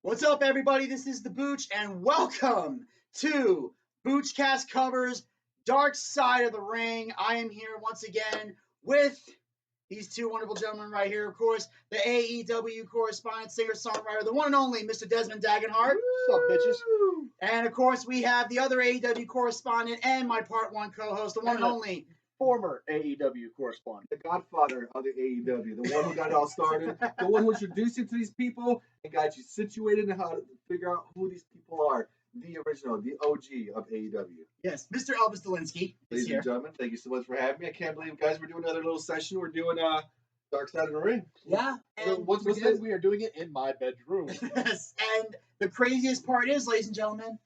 What's up, everybody? This is the Booch, and welcome to Boochcast covers Darkside of the Ring. I am here once again with these two wonderful gentlemen right here. Of course, the AEW correspondent, singer-songwriter, the one and only Mr. Desmond Dagenhart. What's up, bitches? And of course, we have the other AEW correspondent and my part one co-host, the one and only Former AEW correspondent. The godfather of the AEW, the one who got it all started, the one who introduced you to these people and got you situated in how to figure out who these people are. The original, the OG of AEW. Yes, Mr. Elvis Dolinski is Ladies here. and gentlemen, thank you so much for having me. I can't believe, guys, we're doing another little session. We're doing Darkside of the Ring. Yeah, So and once Again, we are doing it in my bedroom. yes, and the craziest part is, ladies and gentlemen,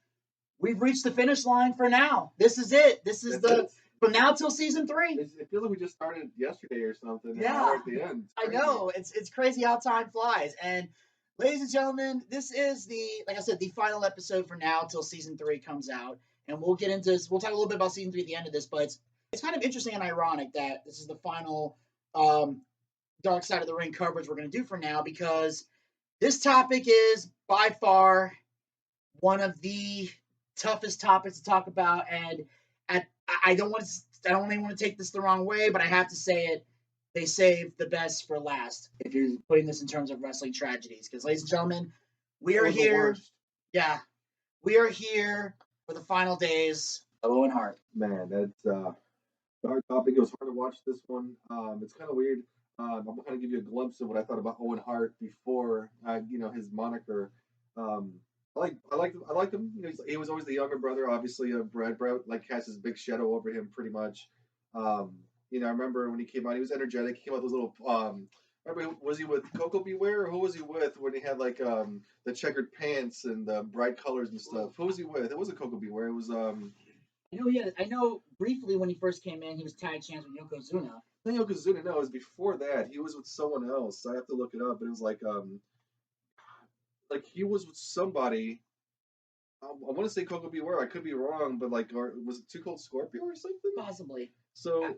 we've reached the finish line for now. This is it. This is from now till season 3. It feels like we just started yesterday or something. Yeah. And we're at the end. I know it's crazy how time flies. And ladies and gentlemen, this is like I said, the final episode for now till season 3 comes out, and we'll get into this. We'll talk a little bit about season 3 at the end of this, but it's kind of interesting and ironic that this is the final Dark Side of the Ring coverage we're going to do for now, because this topic is by far one of the toughest topics to talk about, and I don't want to take this the wrong way, but I have to say it. They saved the best for last, if you're putting this in terms of wrestling tragedies. Because, ladies and gentlemen, we are here. Yeah, we are here for the final days of Owen Hart. Man, that's a hard topic. It was hard to watch this one. It's kind of weird. I'm gonna kind of give you a glimpse of what I thought about Owen Hart before, his moniker. I liked him. He was always the younger brother, obviously. Brett like has his big shadow over him, pretty much. I remember when he came out, he was energetic. He came out with those little. Remember, was he with Coco Beware, or who was he with when he had like the checkered pants and the bright colors and stuff? Who was he with? It wasn't Coco Beware. It was I know briefly when he first came in, he was tag champs with Yokozuna. Not Yokozuna. No, it was before that. He was with someone else. I have to look it up. But it was like he was with somebody. I want to say Coco Beware. I could be wrong, but was it Too Cold Scorpio or something? Possibly. So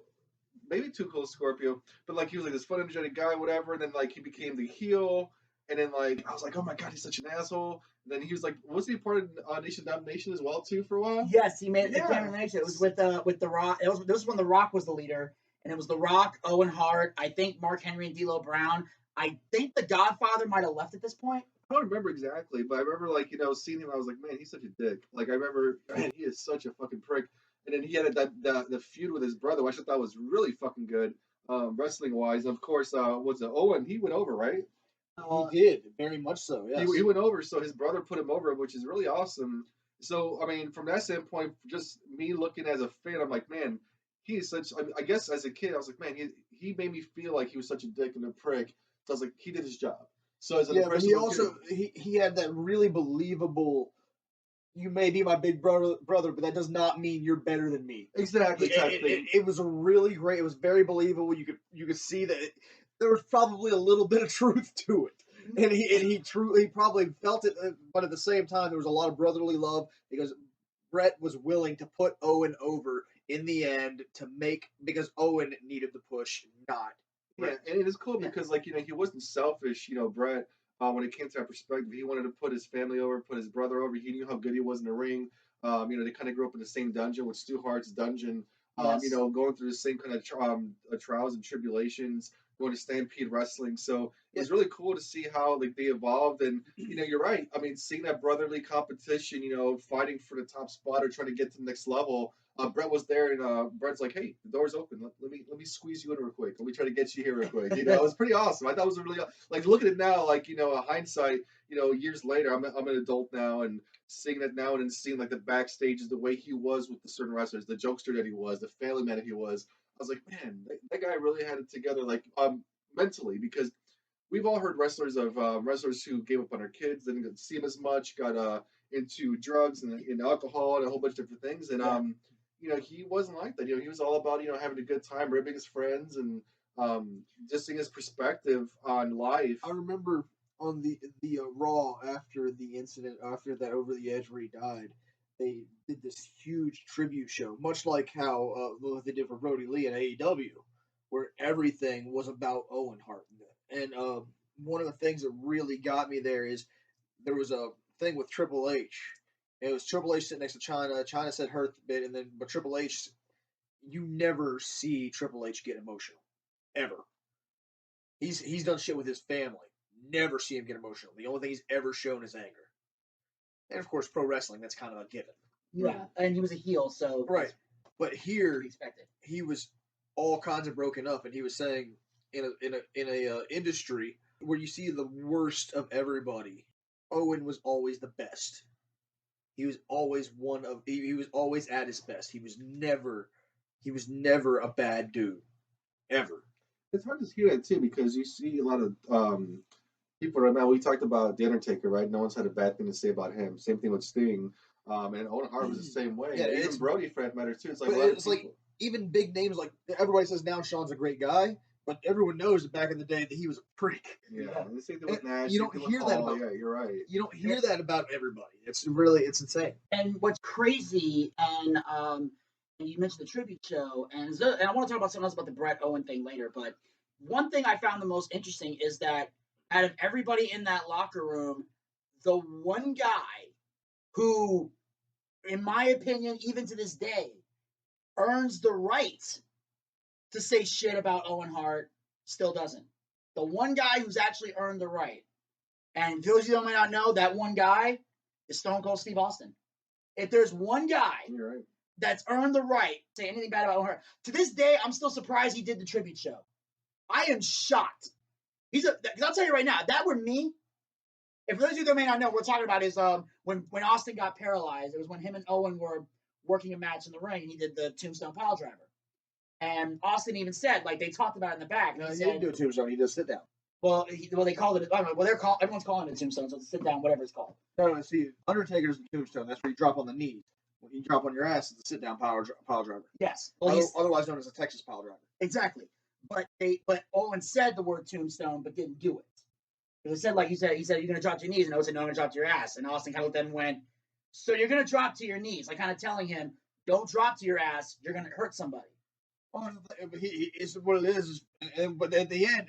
maybe Too Cold Scorpio, but he was like this fun, energetic guy, whatever. And then he became the heel, and then I was like, oh my god, he's such an asshole. And then he was like, wasn't he part of Nation Domination as well too for a while? Yes, he made it. It was with the Rock. This was when the Rock was the leader, and it was the Rock, Owen Hart, I think Mark Henry and D'Lo Brown. I think the Godfather might have left at this point. I don't remember exactly, but I remember seeing him. I was like, man, he's such a dick. I remember, man, he is such a fucking prick. And then he had the feud with his brother, which I thought was really fucking good, wrestling wise. And of course, was it Owen? He went over, right? He did, very much so. Yes, he went over. So his brother put him over, which is really awesome. So I mean, from that standpoint, just me looking as a fan, I'm like, man, he is such. I guess as a kid, I was like, man, he made me feel like he was such a dick and a prick. So I was like, he did his job. So as but he also he had that really believable. You may be my big brother, but that does not mean you're better than me. Exactly. It was a really great. It was very believable. You could see that there was probably a little bit of truth to it, and he probably felt it. But at the same time, there was a lot of brotherly love because Brett was willing to put Owen over in the end because Owen needed the push, not. Yeah, and it is cool because he wasn't selfish. Brett, when it came to that perspective, he wanted to put his family over, put his brother over. He knew how good he was in the ring. They kind of grew up in the same dungeon with Stu Hart's dungeon. Yes. Going through the same kind of trials and tribulations, going to Stampede Wrestling. So it was really cool to see how they evolved. And you're right. I mean, seeing that brotherly competition, fighting for the top spot or trying to get to the next level. Brett was there, and Brett's like, "Hey, the door's open. Let me squeeze you in real quick. Let me try to get you here real quick." It was pretty awesome. I thought it was a really look at it now, hindsight. Years later, I'm an adult now, and seeing that now and then seeing the backstages, the way he was with the certain wrestlers, the jokester that he was, the family man that he was. I was like, man, that guy really had it together, mentally, because we've all heard wrestlers who gave up on their kids, didn't get to see them as much, got into drugs and alcohol and a whole bunch of different things, and he wasn't like that. He was all about having a good time, ribbing his friends, and just seeing his perspective on life. I remember on the Raw after the incident, after that Over the Edge where he died, they did this huge tribute show, much like how they did for Brody Lee in AEW, where everything was about Owen Hart. And one of the things that really got me there is there was a thing with Triple H. It was Triple H sitting next to China. China said her bit, but Triple H, you never see Triple H get emotional, ever. He's done shit with his family. Never see him get emotional. The only thing he's ever shown is anger. And of course, pro wrestling, that's kind of a given. Yeah, and he was a heel, so right. But here, expected. He was all kinds of broken up, and he was saying in a industry where you see the worst of everybody, Owen was always the best. He was always he was always at his best. He was never a bad dude, ever. It's hard to hear that too because you see a lot of people right now. We talked about The Undertaker, right? No one's had a bad thing to say about him. Same thing with Sting. And Owen Hart was the same way. Yeah, even Brody for that matter too. It's like even big names like everybody says now Sean's a great guy, but everyone knows that back in the day that he was a prick. Yeah. The same thing with Nash. You don't hear that about. Yeah, you're right. You don't hear that about everybody. It's insane. And what's crazy, and you mentioned the tribute show, and I want to talk about something else about the Bret Owen thing later, but one thing I found the most interesting is that out of everybody in that locker room, the one guy who, in my opinion, even to this day, earns the right to say shit about Owen Hart still doesn't. The one guy who's actually earned the right, and those of you that might not know, that one guy is Stone Cold Steve Austin. If there's one guy You're right. that's earned the right to say anything bad about Owen Hart, to this day, I'm still surprised he did the tribute show. I am shocked. Because I'll tell you right now, if that were me, if those of you that may not know, what we're talking about is when Austin got paralyzed, it was when him and Owen were working a match in the ring, and he did the Tombstone Piledriver. And Austin even said, like, they talked about it in the back. No, he didn't do a Tombstone. He just sit down. Well, they called it. I don't know. Well, everyone's calling it a Tombstone, so it's sit down, whatever it's called. No, see, Undertaker's the Tombstone. That's where you drop on the knees. When you drop on your ass, it's a sit down pile driver. Yes. Well, otherwise known as a Texas pile driver. Exactly. But Owen said the word Tombstone, but didn't do it. Because it said, like he said, you're going to drop to your knees, and Owen said, no, I'm going to drop to your ass. And Austin kind of looked at him and went, so you're going to drop to your knees, like kind of telling him, don't drop to your ass, you're going to hurt somebody. Well, it's what it is. But at the end,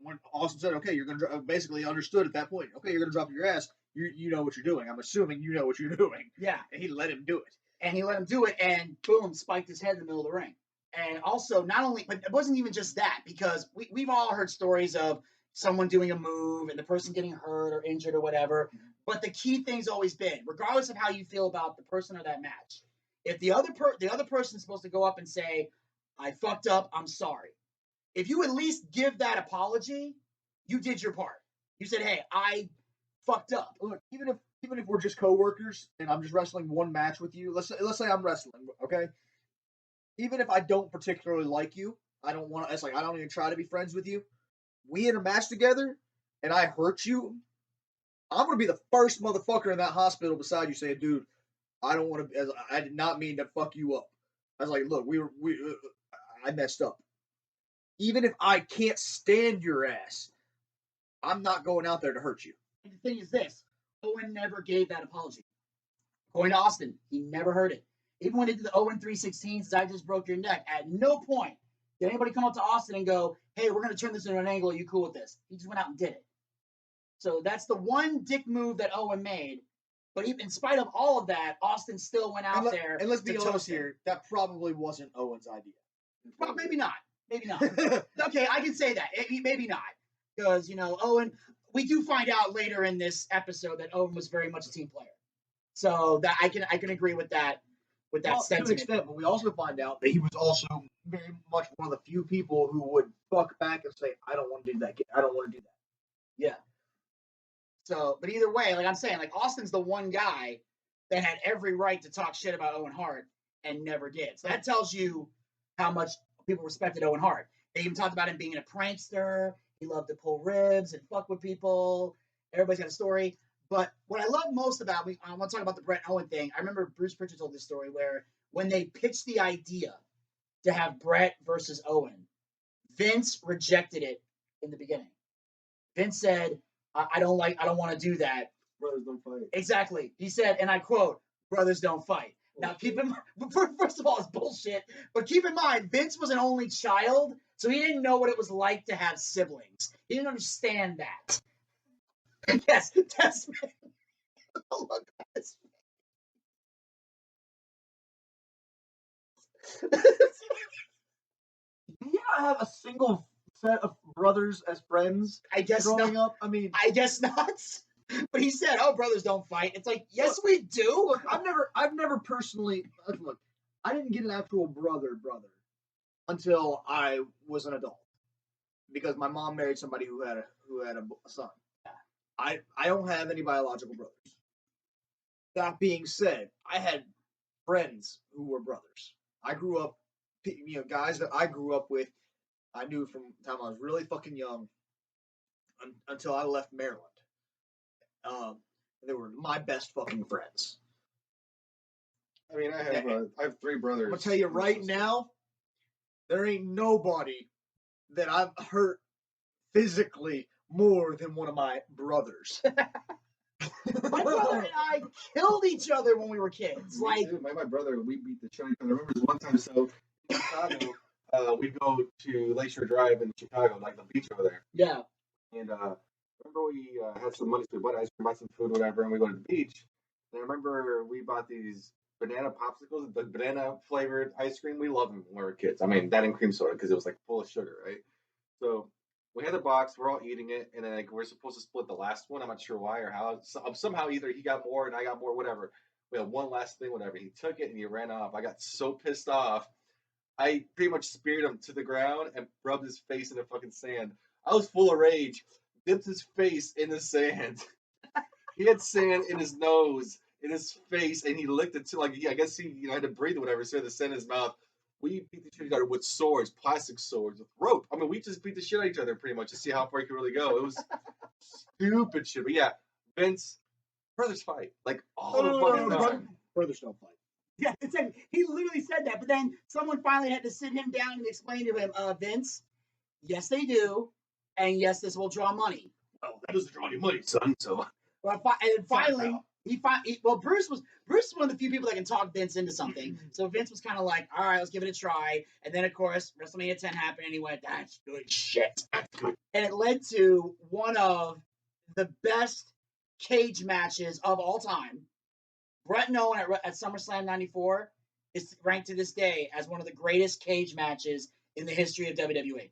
when Austin said, okay, you're going to basically understood at that point, okay, you're going to drop to your ass, you know what you're doing. I'm assuming you know what you're doing. Yeah. And he let him do it. And boom, spiked his head in the middle of the ring. And also, not only, but it wasn't even just that, because we've all heard stories of someone doing a move and the person getting hurt or injured or whatever. But the key thing's always been, regardless of how you feel about the person or that match, if the other person's supposed to go up and say, I fucked up, I'm sorry. If you at least give that apology, you did your part. You said, hey, I fucked up. Look, even if we're just coworkers and I'm just wrestling one match with you, let's say I'm wrestling, okay? Even if I don't particularly like you, I don't even try to be friends with you. We in a match together, and I hurt you. I'm gonna be the first motherfucker in that hospital beside you saying, "Dude, I don't want to. I did not mean to fuck you up." I was like, "Look, I messed up. Even if I can't stand your ass, I'm not going out there to hurt you." And the thing is this: Owen never gave that apology. According to Austin, he never heard it. Even when he did the Owen 316s, I just broke your neck. At no point did anybody come up to Austin and go, hey, we're going to turn this into an angle. Are you cool with this? He just went out and did it. So that's the one dick move that Owen made. But even in spite of all of that, Austin still went out there. And let's be honest here, that probably wasn't Owen's idea. Well, maybe not. Maybe not. Okay, I can say that. Maybe not. Because, Owen, we do find out later in this episode that Owen was very much a team player. So that I can agree with that. With that sentiment. To an extent, but we also find out that he was also very much one of the few people who would fuck back and say, I don't want to do that. I don't want to do that. Yeah. So, but either way, like I'm saying, like Austin's the one guy that had every right to talk shit about Owen Hart and never did. So that tells you how much people respected Owen Hart. They even talked about him being a prankster. He loved to pull ribs and fuck with people. Everybody's got a story. But what I love most about, I want to talk about the Bret Owen thing. I remember Bruce Pritchard told this story where when they pitched the idea to have Bret versus Owen, Vince rejected it in the beginning. Vince said, I don't want to do that. Brothers don't fight. Exactly. He said, and I quote, brothers don't fight. Now, keep in mind, first of all, it's bullshit. But keep in mind, Vince was an only child, so he didn't know what it was like to have siblings. He didn't understand that. Yes, Desmond. single set of brothers as friends I guess growing not. up. I mean, I guess not. But he said, "Oh, brothers don't fight." It's like, yes, we do. look, I've never personally look. I didn't get an actual brother until I was an adult because my mom married somebody who had a son. I don't have any biological brothers. That being said, I had friends who were brothers. I grew up, guys that I grew up with. I knew from the time I was really fucking young until I left Maryland. They were my best fucking friends. I mean, I have 3 brothers. I'm gonna tell you right now, there ain't nobody that I've hurt physically more than one of my brothers. My brother and I killed each other when we were kids. Like, Dude, my brother, we beat the shit out of each other. I remember this one time, so in Chicago, we'd go to Lakeshore Drive in Chicago, like the beach over there. yeah, And remember we had some money, so we bought ice cream, bought some food, whatever, and we go to the beach. And I remember we bought these banana popsicles, the banana flavored ice cream. We loved them when we were kids. I mean, that and cream soda because it was like full of sugar, right? So we had the box, we're all eating it, and then like we're supposed to split the last one. I'm not sure why or how. Somehow either he got more and I got more, whatever. We had one last thing, whatever. He took it and he ran off. I got so pissed off. I pretty much speared him to the ground and rubbed his face in the fucking sand. I was full of rage. Dipped his face in the sand. He had sand in his nose, in his face, and he licked it too. Like, I guess he had to breathe or whatever, so he had the sand in his mouth. We beat the shit out of each other with swords, plastic swords, with rope. I mean, we just beat the shit out of each other pretty much to see how far he could really go. It was stupid shit. But yeah, Vince, brothers fight. Like, all the fucking time. Brothers don't fight. yeah. It's like, he literally said that, but then someone finally had to sit him down and explain to him, Vince, yes, they do, and yes, this will draw money. Well, that doesn't draw any money, son, so. Well, and then finally, Bruce was one of the few people that can talk Vince into something. So Vince was kind of like, all right, let's give it a try. And then, of course, WrestleMania 10 happened, and he went, that's good shit. And it led to one of the best cage matches of all time. Bret and Owen at SummerSlam 94 is ranked to this day as one of the greatest cage matches in the history of WWE.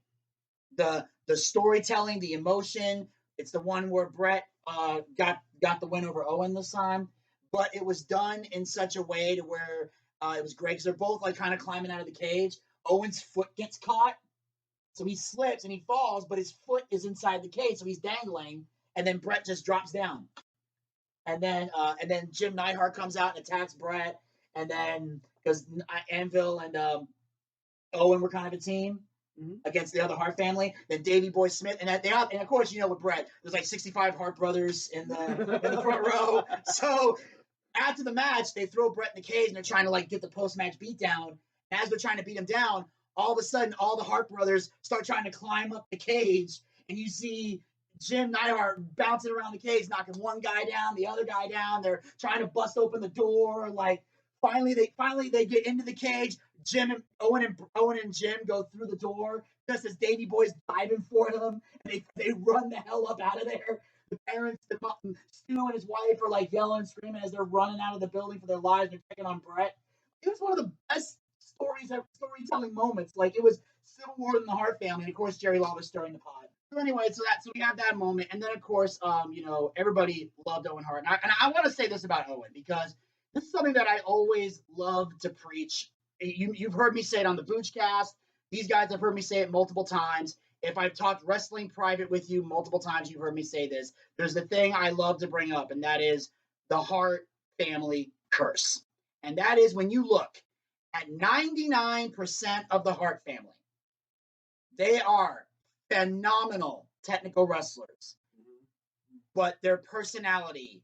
The storytelling, the emotion, it's the one where Bret got the win over Owen this time, but it was done in such a way to where it was great because they're both like kind of climbing out of the cage. Owen's foot gets caught, so he slips and he falls, but his foot is inside the cage, so he's dangling, and then Bret just drops down. And then Jim Neidhart comes out and attacks Bret, and then because Anvil and Owen were kind of a team against the other Hart family, then Davey Boy Smith, and of course, with Bret, there's like 65 Hart brothers in the front row. So after the match, they throw Bret in the cage and they're trying to like get the post-match beat down. And as they're trying to beat him down, all of a sudden, all the Hart brothers start trying to climb up the cage, and you see Jim Neidhart bouncing around the cage, knocking one guy down, the other guy down. They're trying to bust open the door. Like finally they get into the cage. Owen and Jim go through the door just as Davey Boy's diving for them, and they run the hell up out of there. The parents, Stu and his wife are like yelling and screaming as they're running out of the building for their lives. They're checking on Bret. It was one of the best storytelling moments. Like it was Civil War in the Hart family, and of course Jerry Lawler stirring the pot. So anyway, so we have that moment, and then of course, everybody loved Owen Hart, and I want to say this about Owen because this is something that I always love to preach. You've heard me say it on the Boochcast. These guys have heard me say it multiple times. If I've talked wrestling private with you multiple times, you've heard me say this. There's the thing I love to bring up, and that is the Hart family curse. And that is when you look at 99% of the Hart family, they are phenomenal technical wrestlers, but their personality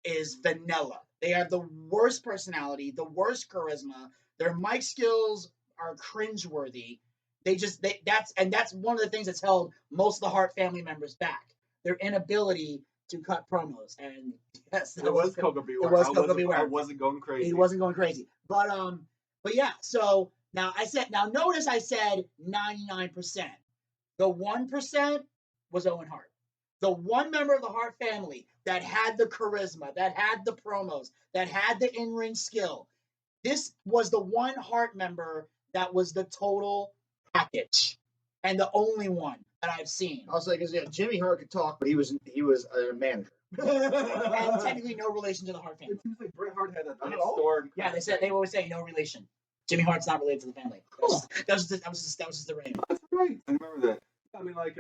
is vanilla. They have the worst personality, the worst charisma. Their mic skills are cringeworthy. That's one of the things that's held most of the Hart family members back. Their inability to cut promos. And yes, it was Coco Beware. It was Coco Beware. I wasn't going crazy. He wasn't going crazy. But yeah, so now notice I said 99%. The 1% was Owen Hart. The one member of the Hart family that had the charisma, that had the promos, that had the in-ring skill. This was the one Hart member that was the total package. and the only one that I've seen. I'll say because Jimmy Hart could talk, but he was a manager. And technically no relation to the Hart family. It seems like Bret Hart had a Not at all. storm. Yeah, they always say no relation. Jimmy Hart's not related to the family. That was just the reign. That's right. I remember that. I mean, like,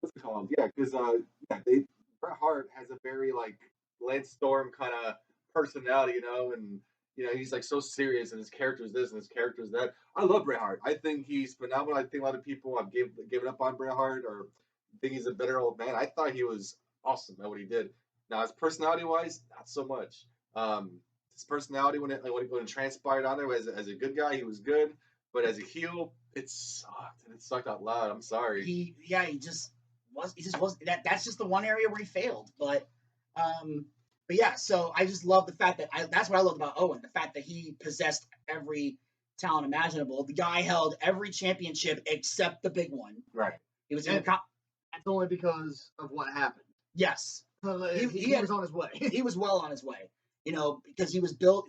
what's it called? Yeah, because Bret Hart has a very like Lance Storm kind of personality, and he's like so serious, and his character is this and his character is that. I love Bret Hart. I think he's phenomenal. I think a lot of people have given up on Bret Hart or think he's a better old man. I thought he was awesome at what he did. Now, his personality wise, not so much. His personality when it transpired on there as a good guy, he was good, but as a heel, it sucked, and it sucked out loud. I'm sorry. He just was that's just the one area where he failed. But yeah, so I just love the fact that that's what I loved about Owen, the fact that he possessed every talent imaginable. The guy held every championship except the big one. Right. He was That's only because of what happened. Yes. He was on his way. He was well on his way. Because he was built.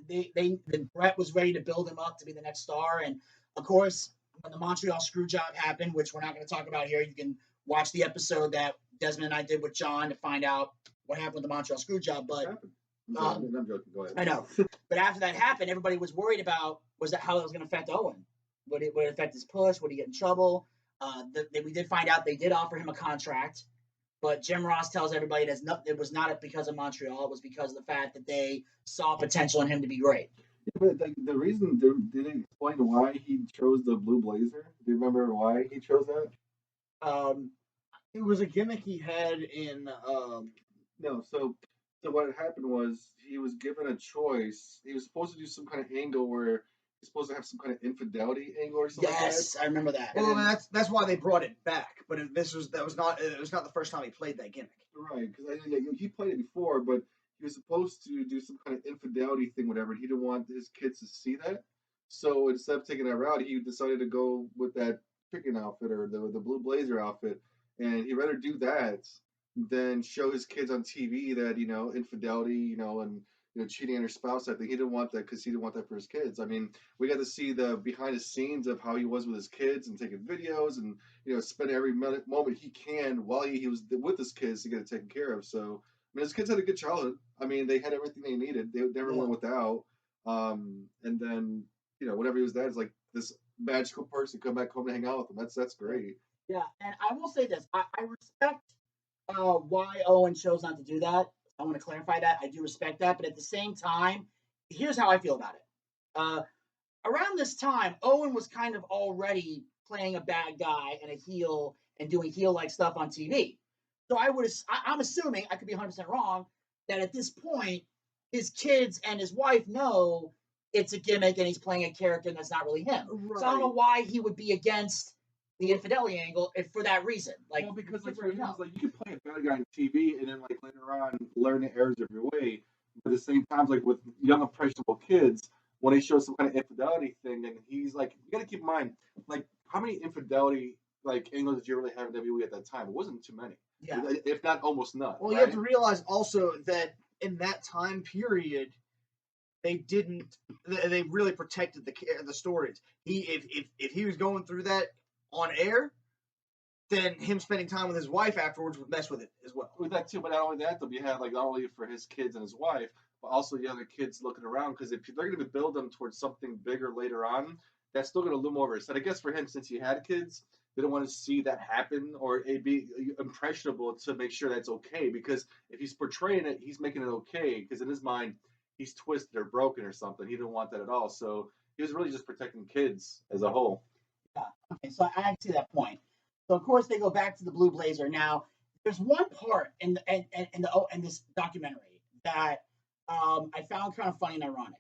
Bret was ready to build him up to be the next star, and of course, when the Montreal Screwjob happened, which we're not going to talk about here, you can watch the episode that Desmond and I did with John to find out what happened with the Montreal Screwjob. But I'm joking. Go ahead. I know. But after that happened, everybody was worried about how it was going to affect Owen. Would it affect his push? Would he get in trouble? We did find out they did offer him a contract. But Jim Ross tells everybody it was not because of Montreal. It was because of the fact that they saw potential in him to be great. Yeah, but like the reason they didn't explain why he chose the blue blazer. Do you remember why he chose that? It was a gimmick he had in. No. So what happened was he was given a choice. He was supposed to do some kind of angle where he's supposed to have some kind of infidelity angle or something. Yes, I remember that. Well, that's why they brought it back. But it was not the first time he played that gimmick. Right, because he played it before, but he was supposed to do some kind of infidelity thing, whatever. And he didn't want his kids to see that. So instead of taking that route, he decided to go with that chicken outfit or the blue blazer outfit, and he'd rather do that than show his kids on TV that infidelity, and cheating on your spouse. I think he didn't want that because he didn't want that for his kids. I mean, we got to see the behind the scenes of how he was with his kids and taking videos and spend every moment he can while he was with his kids to get it taken care of. So I mean, his kids had a good childhood. I mean, they had everything they needed. They never went without. And then whenever he was there, it's like this magical person come back home to hang out with him. That's great. Yeah, and I will say this: I respect why Owen chose not to do that. I want to clarify that. I do respect that, but at the same time, here's how I feel about it. Around this time, Owen was kind of already playing a bad guy and a heel and doing heel-like stuff on TV. So I'm assuming, I could be 100% wrong, that at this point, his kids and his wife know it's a gimmick and he's playing a character that's not really him. Right. So I don't know why he would be against the infidelity angle for that reason. Like, well, because like for him, it's like you can play a bad guy on TV and then like later on learn the errors of your way. But at the same time, like with young impressionable kids, when they show some kind of infidelity thing, and he's like, you got to keep in mind, like how many infidelity like angles did you really have in WWE at that time? It wasn't too many. Yeah. If not almost none. Well, right? you have to realize also that in that time period, they really protected the stories. If he was going through that on air, then him spending time with his wife afterwards would mess with it as well. With that too, but not only that, though, you had like not only for his kids and his wife, but also the other kids looking around, because if they're going to build them towards something bigger later on, that's still going to loom over his head. I guess for him, since he had kids, they don't want to see that happen or it be impressionable to make sure that's okay. Because if he's portraying it, he's making it okay. Because in his mind, he's twisted or broken or something. He didn't want that at all. So he was really just protecting kids as a whole. Yeah. Okay. So I see that point. So of course they go back to the blue blazer. Now there's one part in this documentary that I found kind of funny and ironic,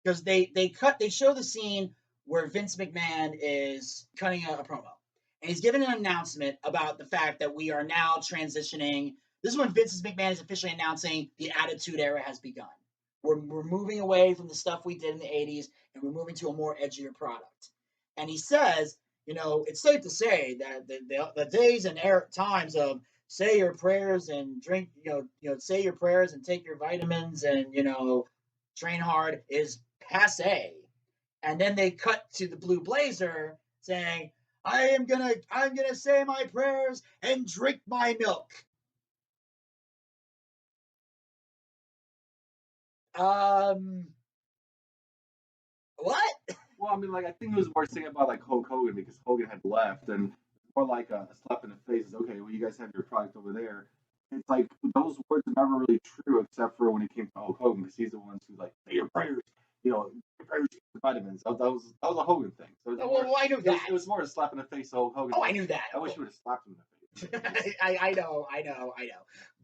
because they show the scene where Vince McMahon is cutting a promo, and he's giving an announcement about the fact that we are now transitioning. This is when Vince McMahon is officially announcing the Attitude Era has begun. We're moving away from the stuff we did in the 80s, and we're moving to a more edgier product. And he says, it's safe to say that the days and times of say your prayers and drink, say your prayers and take your vitamins and, train hard is passé. And then they cut to the blue blazer saying, I'm gonna say my prayers and drink my milk. What? Well, I mean, like I think it was more saying about like Hulk Hogan because Hogan had left, and more like a slap in the face. Is okay. Well, you guys have your product over there. It's like those words are never really true except for when it came to Hulk Hogan because he's the one who's like, say your prayers, your prayers, vitamins. That was a Hogan thing. So Well, I knew that. It was more a slap in the face to Hulk Hogan. Oh, I knew that. I wish you would have slapped him in the face. I know.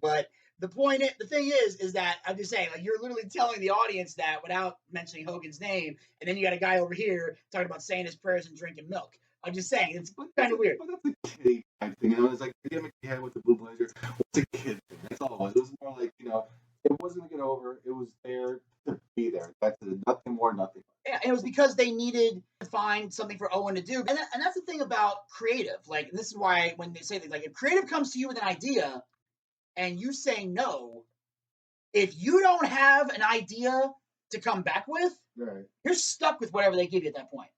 But the thing is that I'm just saying, like, you're literally telling the audience that without mentioning Hogan's name, and then you got a guy over here talking about saying his prayers and drinking milk. I'm just saying, it's kind of weird. But that's a kid type thing, It's like the gimmick he had with the Blue Blazer. What's a kid thing? That's all it was. It was more like, it wasn't to get over. It was there to be there. That's it. Nothing more, nothing less. Yeah, and it was because they needed to find something for Owen to do. And that's the thing about creative. Like, and this is why when they say things like, if creative comes to you with an idea and you say no, if you don't have an idea to come back with, right, you're stuck with whatever they give you at that point.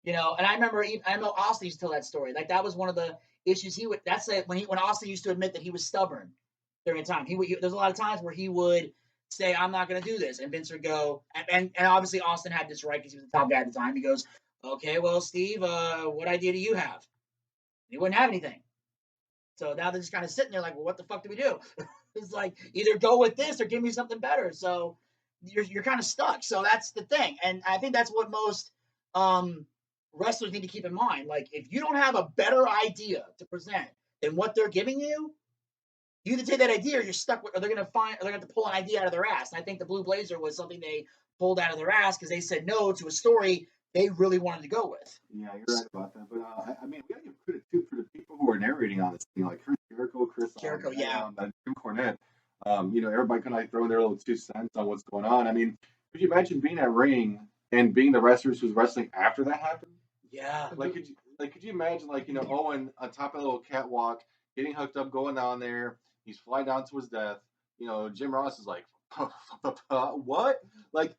And I know Austin used to tell that story. Like, that was one of the issues that's it when Austin used to admit that he was stubborn during a time. There's a lot of times where he would say, I'm not going to do this. And Vince would go, and obviously Austin had this right because he was the top guy at the time. He goes, okay, well, Steve, what idea do you have? He wouldn't have anything. So now they're just kind of sitting there like, well, what the fuck do we do? It's like, either go with this or give me something better. So you're kind of stuck. So that's the thing. And I think that's what most wrestlers need to keep in mind. Like, if you don't have a better idea to present than what they're giving you, you either take that idea or you're stuck with, or they're going to have to pull an idea out of their ass. And I think the Blue Blazer was something they pulled out of their ass because they said no to a story they really wanted to go with. Yeah, you're right about that. But I mean, we got to give credit too for the people who are narrating on this thing, like Chris Jericho, yeah, and Jim Cornette. Everybody kind of throwing their little 2 cents on what's going on. I mean, could you imagine being at ring and being the wrestlers who's wrestling after that happened? Yeah. Could you imagine Owen on top of the little catwalk, getting hooked up, going down there. He's flying down to his death. Jim Ross is like, what? Like,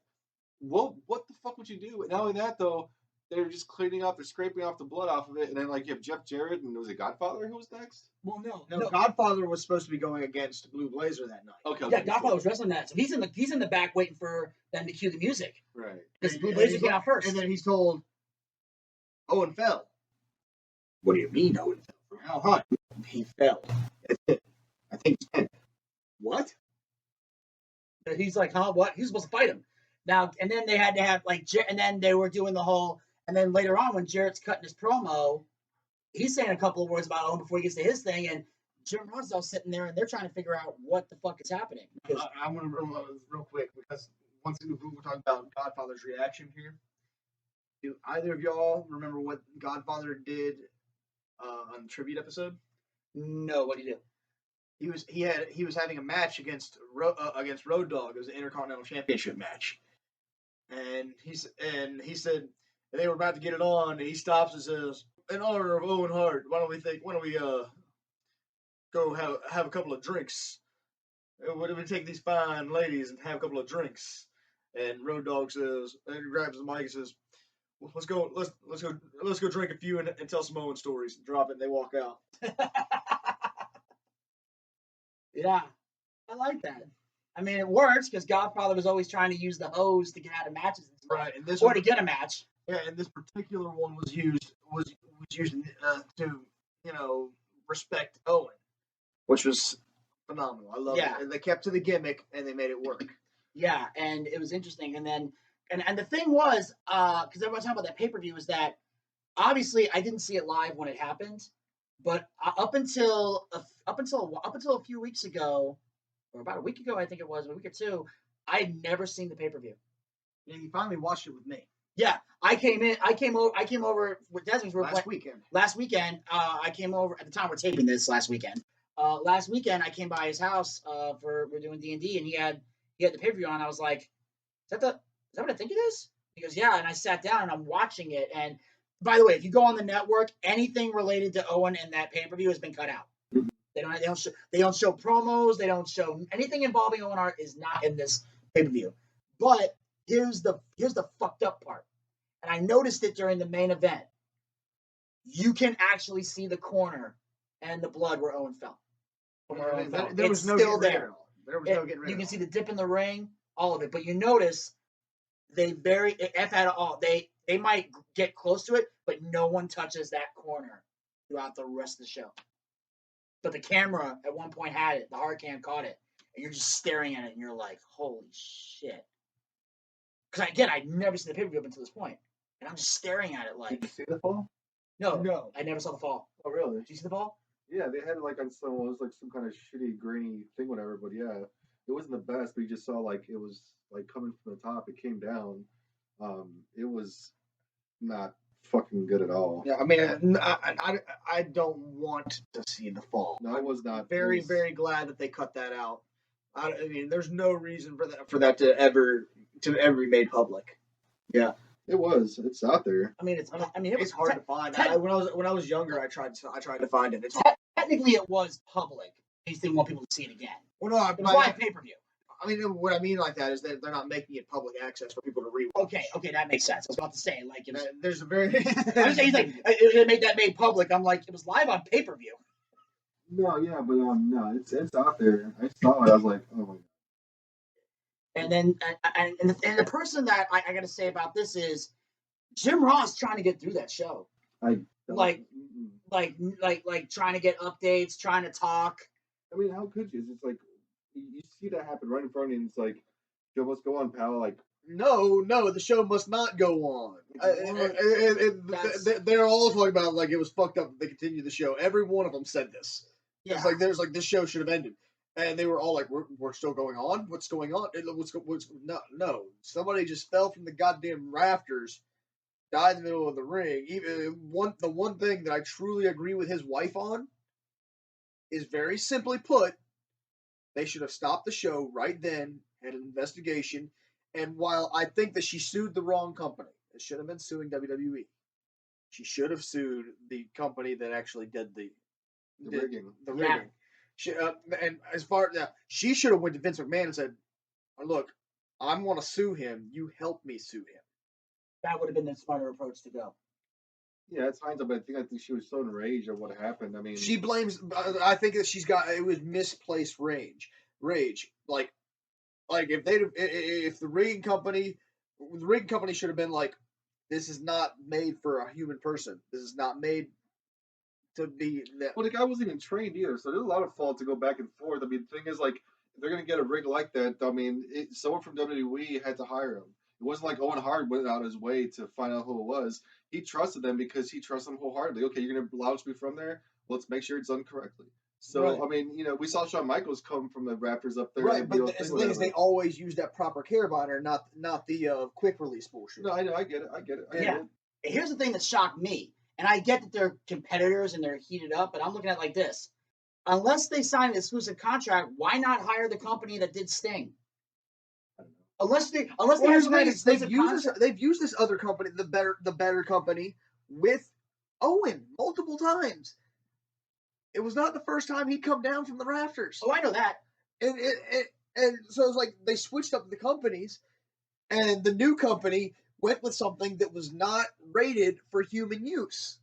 what the fuck would you do? And not only that, though, they're just cleaning up, they're scraping off the blood off of it, and then you have Jeff Jarrett, and was it Godfather who was next? Well, no. Godfather was supposed to be going against Blue Blazer that night. Okay. Yeah, Godfather was wrestling that, so he's in the back waiting for them to cue the music. Right. Because Blue Blazer came out first, and then he's told, Owen fell. What do you mean, Owen fell? How high? He fell. I think he's dead. What? And he's like, huh? What? He's supposed to fight him. Now, and then they had to have and then they were doing the whole, and then later on when Jarrett's cutting his promo, he's saying a couple of words about Owen before he gets to his thing, and Jim Ross is all sitting there, and they're trying to figure out what the fuck is happening. I want to real quick, because once we're talking about Godfather's reaction here, do either of y'all remember what Godfather did on the tribute episode? No, what did he do? He was having a match against Road Dogg. It was an Intercontinental Championship match, and he said they were about to get it on, and he stops and says, "In honor of Owen Hart, why don't we go have a couple of drinks? Why don't we take these fine ladies and have a couple of drinks?" And Road Dogg says, and he grabs the mic and says, well, let's go drink a few and tell some Owen stories. Drop it, and they walk out. Yeah, I like that. I mean, it works because Godfather was always trying to use the hose to get out of matches and stuff, right? And this or to get a match. Yeah, and this particular one was used to respect Owen, which was phenomenal. I love it. And they kept to the gimmick and they made it work. Yeah, and it was interesting. And then and the thing was, because everyone's talking about that pay-per-view, is that obviously I didn't see it live when it happened, but up until a few weeks ago, or about a week ago, I think it was, a week or two, I had never seen the pay-per-view. And you finally watched it with me. Yeah, I came over with Desmond Last weekend, I came over at the time we're taping this last weekend. Last weekend I came by his house we're doing D&D, and he had the pay-per-view on. I was like, is that what I think it is? He goes, yeah, and I sat down and I'm watching it. And by the way, if you go on the network, anything related to Owen and that pay-per-view has been cut out. Mm-hmm. They don't show promos. They don't show anything involving Owen Hart is not in this pay-per-view. But here's the fucked up part. And I noticed it during the main event. you can actually see the corner and the blood where Owen fell. From where Owen fell. There was It's no still getting rid of there. it all. There was no getting rid You of can it see all. the dip in the ring, all of it. But you notice F at all. They might get close to it, but no one touches that corner throughout the rest of the show. But the camera at one point had it. The hard cam caught it. And you're just staring at it and you're like, holy shit. Because again, I'd never seen the pay-per-view up until this point. And I'm just staring at it like, Did you see the fall? no, I never saw the fall. Oh, really? Did you see the fall? Yeah, they had it like on some, it was like some kind of shitty, grainy thing, whatever. But yeah, it wasn't the best. But you just saw like it was like coming from the top. It came down. It was not fucking good at all. Yeah, I mean, I don't want to see the fall. No, it was not. Very, It was- very glad that they cut that out. I mean, there's no reason for that to ever be made public. Yeah, It was. It's out there. I mean, it was it's hard to find. te- When I was younger, I tried to find it. It's hard. technically it was public. They just didn't want people to see it again. Well, no, It was live pay-per-view. I mean, what I mean like that is that they're not making it public access for people to read. Okay, that makes sense. I was about to say, like, it was, There's a very. I was saying, he's like, it made that made public. I'm like, it was live on pay-per-view. No, yeah, but no, it's out there. I saw it. I was like, oh my god. And then, and the person that I got to say about this is Jim Ross trying to get through that show, like trying to get updates, trying to talk. I mean, how could you? It's like you see that happen right in front of you, and it's like, "Show must go on, pal." Like, No, the show must not go on. They're all talking about like it was fucked up that they continued the show. Every one of them said this. Yeah. It's like there's like this show should have ended, and they were all like, "We're still going on. What's going on? No. Somebody just fell from the goddamn rafters, died in the middle of the ring." The one thing that I truly agree with his wife on is very simply put, they should have stopped the show right then, had an investigation. And while I think that she sued the wrong company, it should have been suing WWE. She should have sued the company that actually did the rigging. The Yeah. rigging. And as far as she should have went to Vince McMahon and said, "Look, I'm going to sue him. You help me sue him." That would have been the smarter approach to go. Yeah, it's hindsight, but I think she was so enraged at what happened. I mean, She blames. I think that it was misplaced rage. Like if the rigging company should have been like, this is not made for a human person. This is not made to be that. well, the guy wasn't even trained either, so there's a lot of fault to go back and forth. I mean, the thing is, like, if they're gonna get a rig like that, I mean, someone from WWE had to hire him. It wasn't like Owen Hart went out his way to find out who it was. He trusted them because he trusted them wholeheartedly. Okay, you're gonna launch me from there. Let's make sure it's done correctly. So Right. I mean, we saw Shawn Michaels come from the Raptors up there. Right, and but do the a thing, thing is, whatever. they always use that proper carabiner, not the quick release bullshit. No, I know, I get it. Yeah. Here's the thing that shocked me, and I get that they're competitors and they're heated up, but I'm looking at it like this: unless they sign an exclusive contract, why not hire the company that did Sting? Unless they Well, have here's some the kind thing, of exclusive they've used this other company, the better company, with Owen multiple times. It was not the first time he'd come down from the rafters. Oh, I know that. And so it's like they switched up the companies, and the new company went with something that was not rated for human use.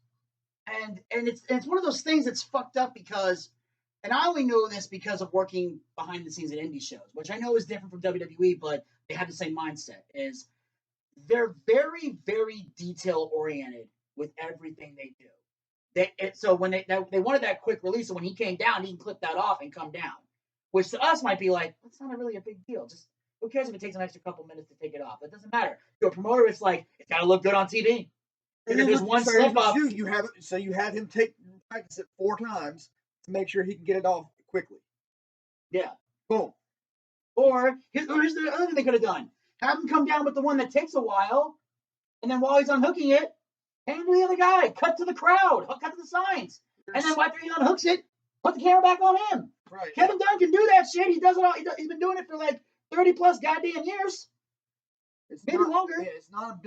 And it's one of those things that's fucked up because, and I only know this because of working behind the scenes at indie shows, which I know is different from WWE, but they have the same mindset. Is they're very, very detail oriented with everything they do. So when they wanted that quick release, and when he came down, he can clip that off and come down, which to us might be like, that's not really a big deal. Just who cares if it takes an extra couple minutes to take it off? That doesn't matter. To a promoter, it's like it's got to look good on TV. And if there's one slip up, you have him practice it 4 times to make sure he can get it off quickly. yeah. Boom. Or here's the other thing they could have done: have him come down with the one that takes a while, and then while he's unhooking it, hand to the other guy, cut to the crowd, cut to the signs, and then after he unhooks it, put the camera back on him. Right. Kevin Dunn can do that shit. He does it all. He's been doing it for like 30 plus goddamn years. It's Maybe not, longer. Yeah, it's not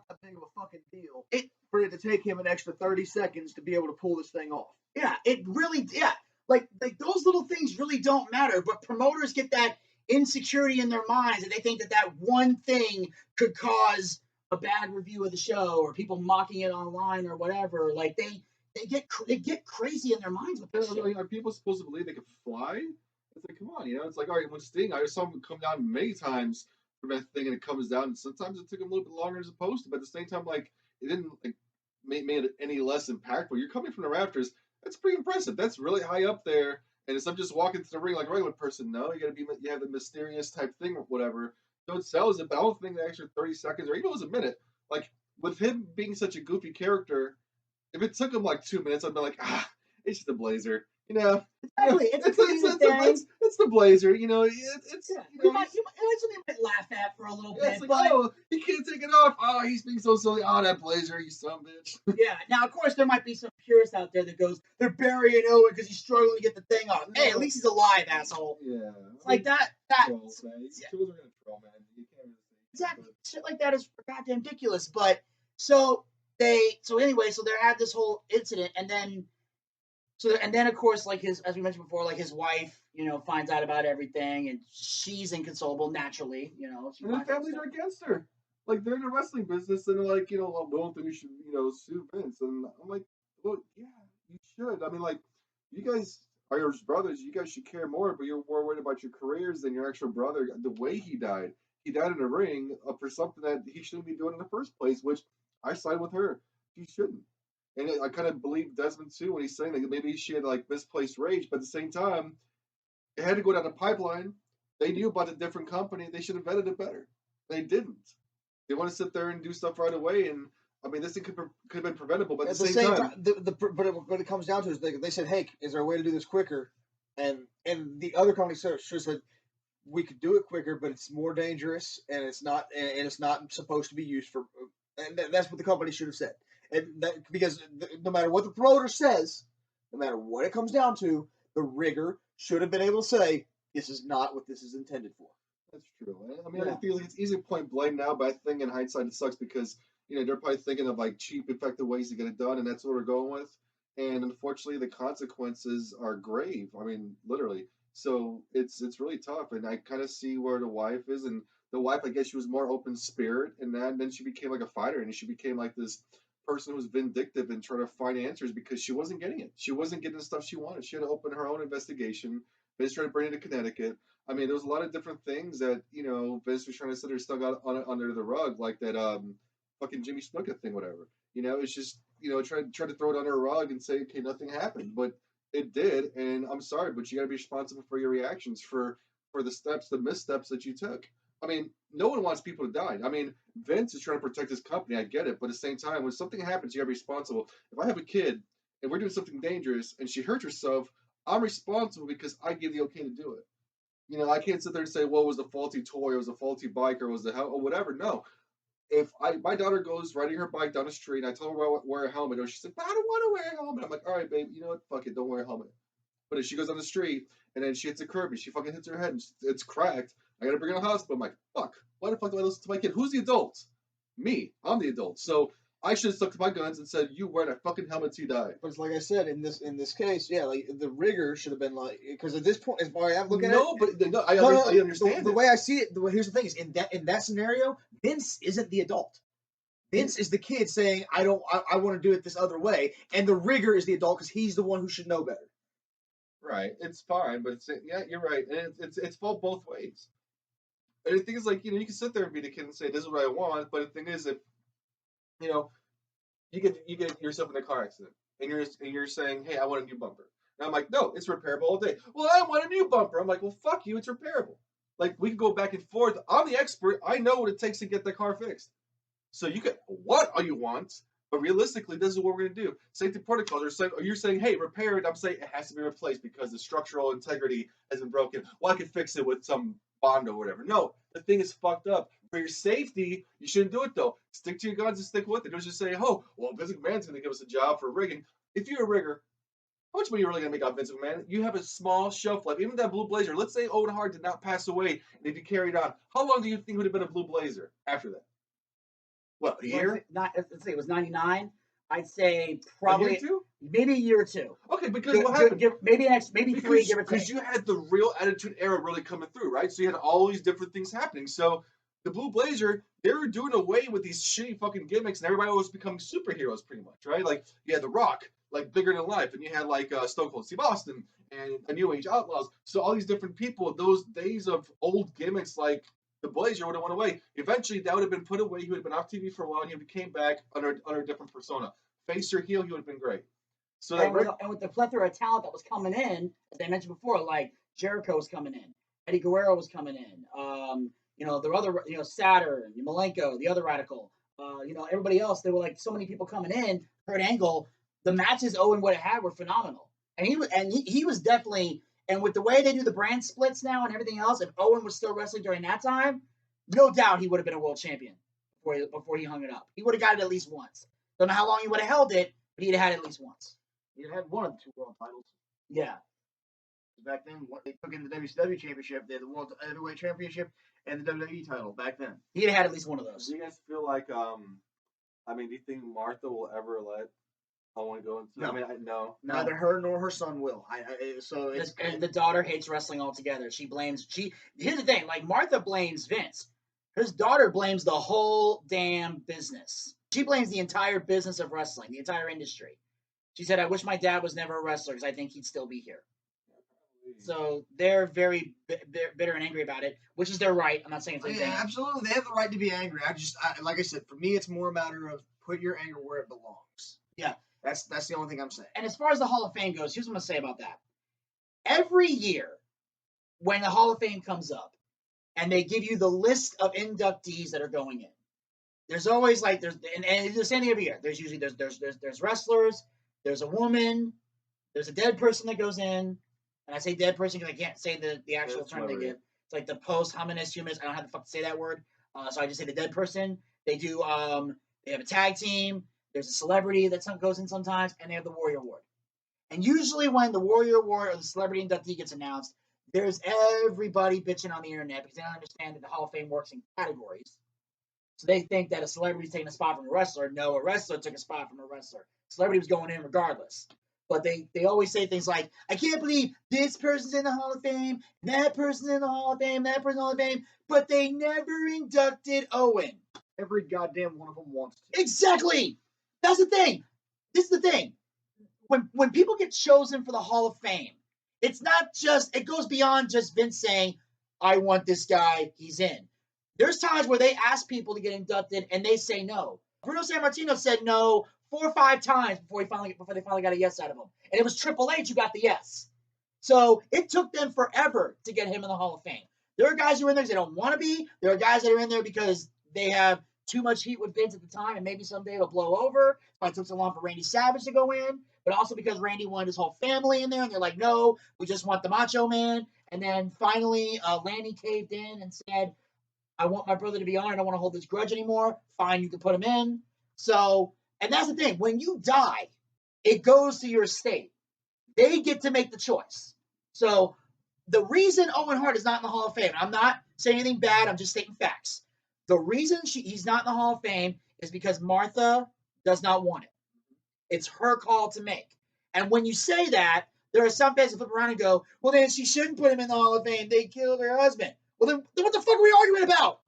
that big of a fucking deal for it to take him an extra 30 seconds to be able to pull this thing off. Yeah, it really. Yeah, like those little things really don't matter. But promoters get that insecurity in their minds, and they think that one thing could cause a bad review of the show or people mocking it online or whatever. Like they get crazy in their minds with this shit. Are people supposed to believe they can fly? It's like, come on, it's like, all right, when Sting, I saw him come down many times from that thing, and it comes down, and sometimes it took him a little bit longer as opposed to, but at the same time, like, it didn't like make it any less impactful. You're coming from the rafters. That's pretty impressive. That's really high up there. And instead of just walking to the ring like a regular person, no, you have the mysterious type thing or whatever. So it sells it, but I don't think the extra 30 seconds or even it was a minute. Like, with him being such a goofy character, if it took him like 2 minutes, I'd be like, it's just a blazer. Exactly. It's the blazer. It's you might laugh at for a little bit. It's like, he can't take it off. Oh, he's being so silly. Oh, that blazer, you son of a bitch. Yeah. Now, of course, there might be some purist out there that goes, they're burying Owen because he's struggling to get the thing off. Hey, at least he's alive, asshole. Yeah. It's like that. Trolls, man. Trolls are gonna troll, man. You can't really say exactly. Shit like that is goddamn ridiculous. But so they had this whole incident, and then. And then, of course, like as we mentioned before, like his wife, finds out about everything, and she's inconsolable naturally, And their families are against her. Like, they're in the wrestling business, and they're like, well, we don't think you should, sue Vince. And I'm like, well, yeah, you should. I mean, like, you guys are your brothers. You guys should care more, but you're more worried about your careers than your actual brother. The way he died in a ring for something that he shouldn't be doing in the first place, which I side with her. He shouldn't. And I kind of believe Desmond, too, when he's saying that maybe she had, like, misplaced rage. But at the same time, it had to go down the pipeline. They knew about a different company. They should have vetted it better. They didn't. They want to sit there and do stuff right away. And, I mean, this thing could have been preventable. But at the same time but what it comes down to is they said, hey, is there a way to do this quicker? And the other company should have said, we could do it quicker, but it's more dangerous, and it's not supposed to be used for. And that's what the company should have said. And because no matter what the promoter says, no matter what it comes down to, the rigger should have been able to say, this is not what this is intended for. That's true. I mean, I feel like it's easy to point blame now, but I think in hindsight it sucks because, they're probably thinking of like cheap, effective ways to get it done, and that's what we're going with. And unfortunately, the consequences are grave. I mean, literally. So it's really tough, and I kind of see where the wife is, and the wife, I guess she was more open spirit, and then she became like a fighter, and she became like this person who was vindictive and trying to find answers because she wasn't getting it. She wasn't getting the stuff she wanted. She had to open her own investigation. Vince tried to bring it to Connecticut. I mean, there was a lot of different things that, Vince was trying to sit there stuck out under the rug, like that fucking Jimmy Snuka thing, whatever. It's just, try to throw it under a rug and say, okay, nothing happened. But it did, and I'm sorry, but you got to be responsible for your reactions, for the missteps that you took. I mean, no one wants people to die. I mean, Vince is trying to protect his company. I get it. But at the same time, when something happens, you got to be responsible. If I have a kid and we're doing something dangerous and she hurts herself, I'm responsible because I give the okay to do it. I can't sit there and say, well, it was a faulty toy, it was a faulty bike, or was or whatever. No. If my daughter goes riding her bike down the street and I tell her to wear a helmet, or she's like, but I don't want to wear a helmet. I'm like, all right, babe, you know what? Fuck it, don't wear a helmet. But if she goes on the street and then she hits a curb and she fucking hits her head and it's cracked, I gotta bring her to the hospital. I'm like, fuck, why the fuck do I listen to my kid? Who's the adult? Me. I'm the adult. So I should have stuck to my guns and said, you wear that fucking helmet till you die. But it's like I said, in this case, yeah, like the rigger should have been like, because at this point, as far as I'm looking at it, I understand the way I see it. Here's the thing: is in that scenario, Vince isn't the adult. Vince is the kid saying, I want to do it this other way, and the rigger is the adult because he's the one who should know better. Right. It's fine, but yeah, you're right, and it's fault both ways. And the thing is, like, you can sit there and be the kid and say, this is what I want, but the thing is, if you get yourself in a car accident, and you're saying, hey, I want a new bumper. And I'm like, no, it's repairable all day. Well, I want a new bumper. I'm like, well, fuck you, it's repairable. Like, we can go back and forth. I'm the expert. I know what it takes to get the car fixed. So you get what all you want, but realistically, this is what we're going to do. Safety protocols you're saying, hey, repair it. I'm saying it has to be replaced because the structural integrity has been broken. Well, I can fix it with some bond or whatever. No, the thing is fucked up. For your safety, you shouldn't do it, though. Stick to your guns and stick with it. Don't just say, oh, well, Vince McMahon's going to give us a job for rigging. If you're a rigger, how much money are you really going to make out of Vince McMahon? You have a small shelf life. Even that blue blazer. Let's say Owen Hart did not pass away and if you carried on. How long do you think would have been a blue blazer after that? What, a year? Let's say it was 99. I'd say probably a year or two? Maybe a year or two. Okay, because what happened? Maybe 3, give or take. Because you had the real Attitude Era really coming through, right? So you had all these different things happening. So the Blue Blazer, they were doing away with these shitty fucking gimmicks, and everybody was becoming superheroes pretty much, right? Like you had The Rock, like bigger than life, and you had like Stone Cold Steve Austin and the New Age Outlaws. So all these different people, those days of old gimmicks like the Blazer would have went away. Eventually, that would have been put away. He would have been off TV for a while, and he came back under a different persona. Face or heel, he would have been great. So and with the plethora of talent that was coming in, as I mentioned before, like Jericho was coming in, Eddie Guerrero was coming in, the other, Saturn, Malenko, the other Radical, everybody else. There were like so many people coming in. Kurt Angle, the matches Owen would have had were phenomenal, and he was definitely. And with the way they do the brand splits now and everything else, if Owen was still wrestling during that time, no doubt he would have been a world champion before he hung it up. He would have got it at least once. Don't know how long he would have held it, but he'd have had it at least once. He'd had one of the 2 world titles. Yeah. Back then, they took in the WCW championship, they had the World Heavyweight Championship, and the WWE title back then. He'd have had at least one of those. Do you guys feel like, do you think Martha will ever let Owen go into? No. No. Neither her nor her son will. And the daughter hates wrestling altogether. Here's the thing, like Martha blames Vince. His daughter blames the whole damn business. She blames the entire business of wrestling, the entire industry. She said, I wish my dad was never a wrestler because I think he'd still be here. So they're very bitter and angry about it, which is their right. I'm not saying it's anything. Yeah, absolutely. They have the right to be angry. Like I said, for me, it's more a matter of put your anger where it belongs. Yeah. That's the only thing I'm saying. And as far as the Hall of Fame goes, here's what I'm going to say about that. Every year, when the Hall of Fame comes up, and they give you the list of inductees that are going in, there's always and it's the same thing every year. There's usually there's wrestlers, there's a woman, there's a dead person that goes in, and I say dead person because I can't say the actual term they give. It's like the post-hominis humus. I don't have to fucking say that word, so I just say the dead person. They do. They have a tag team. There's a celebrity that goes in sometimes, and they have the Warrior Award. And usually when the Warrior Award or the celebrity inductee gets announced, there's everybody bitching on the internet because they don't understand that the Hall of Fame works in categories. So they think that a celebrity's taking a spot from a wrestler. No, a wrestler took a spot from a wrestler. Celebrity was going in regardless. But they always say things like, I can't believe this person's in the Hall of Fame, that person's in the Hall of Fame, that person's in the Hall of Fame, but they never inducted Owen. Every goddamn one of them wants to. Exactly. That's the thing. This is the thing. When people get chosen for the Hall of Fame, it's not just, it goes beyond just Vince saying, I want this guy, he's in. There's times where they ask people to get inducted and they say no. Bruno Sammartino said no 4 or 5 times before they finally got a yes out of him. And it was Triple H who got the yes. So it took them forever to get him in the Hall of Fame. There are guys who are in there because they don't want to be. There are guys that are in there because they have too much heat with Vince at the time, and maybe someday it'll blow over. Why it took so long for Randy Savage to go in, but also because Randy wanted his whole family in there, and they're like, no, we just want the Macho Man. And then finally, Lanny caved in and said, I want my brother to be on. I don't want to hold this grudge anymore. Fine, you can put him in. So, and that's the thing. When you die, it goes to your estate. They get to make the choice. So the reason Owen Hart is not in the Hall of Fame, I'm not saying anything bad, I'm just stating facts. The reason he's not in the Hall of Fame is because Martha does not want it. It's her call to make. And when you say that, there are some fans that flip around and go, well, then she shouldn't put him in the Hall of Fame. They killed her husband. Well, then what the fuck are we arguing about?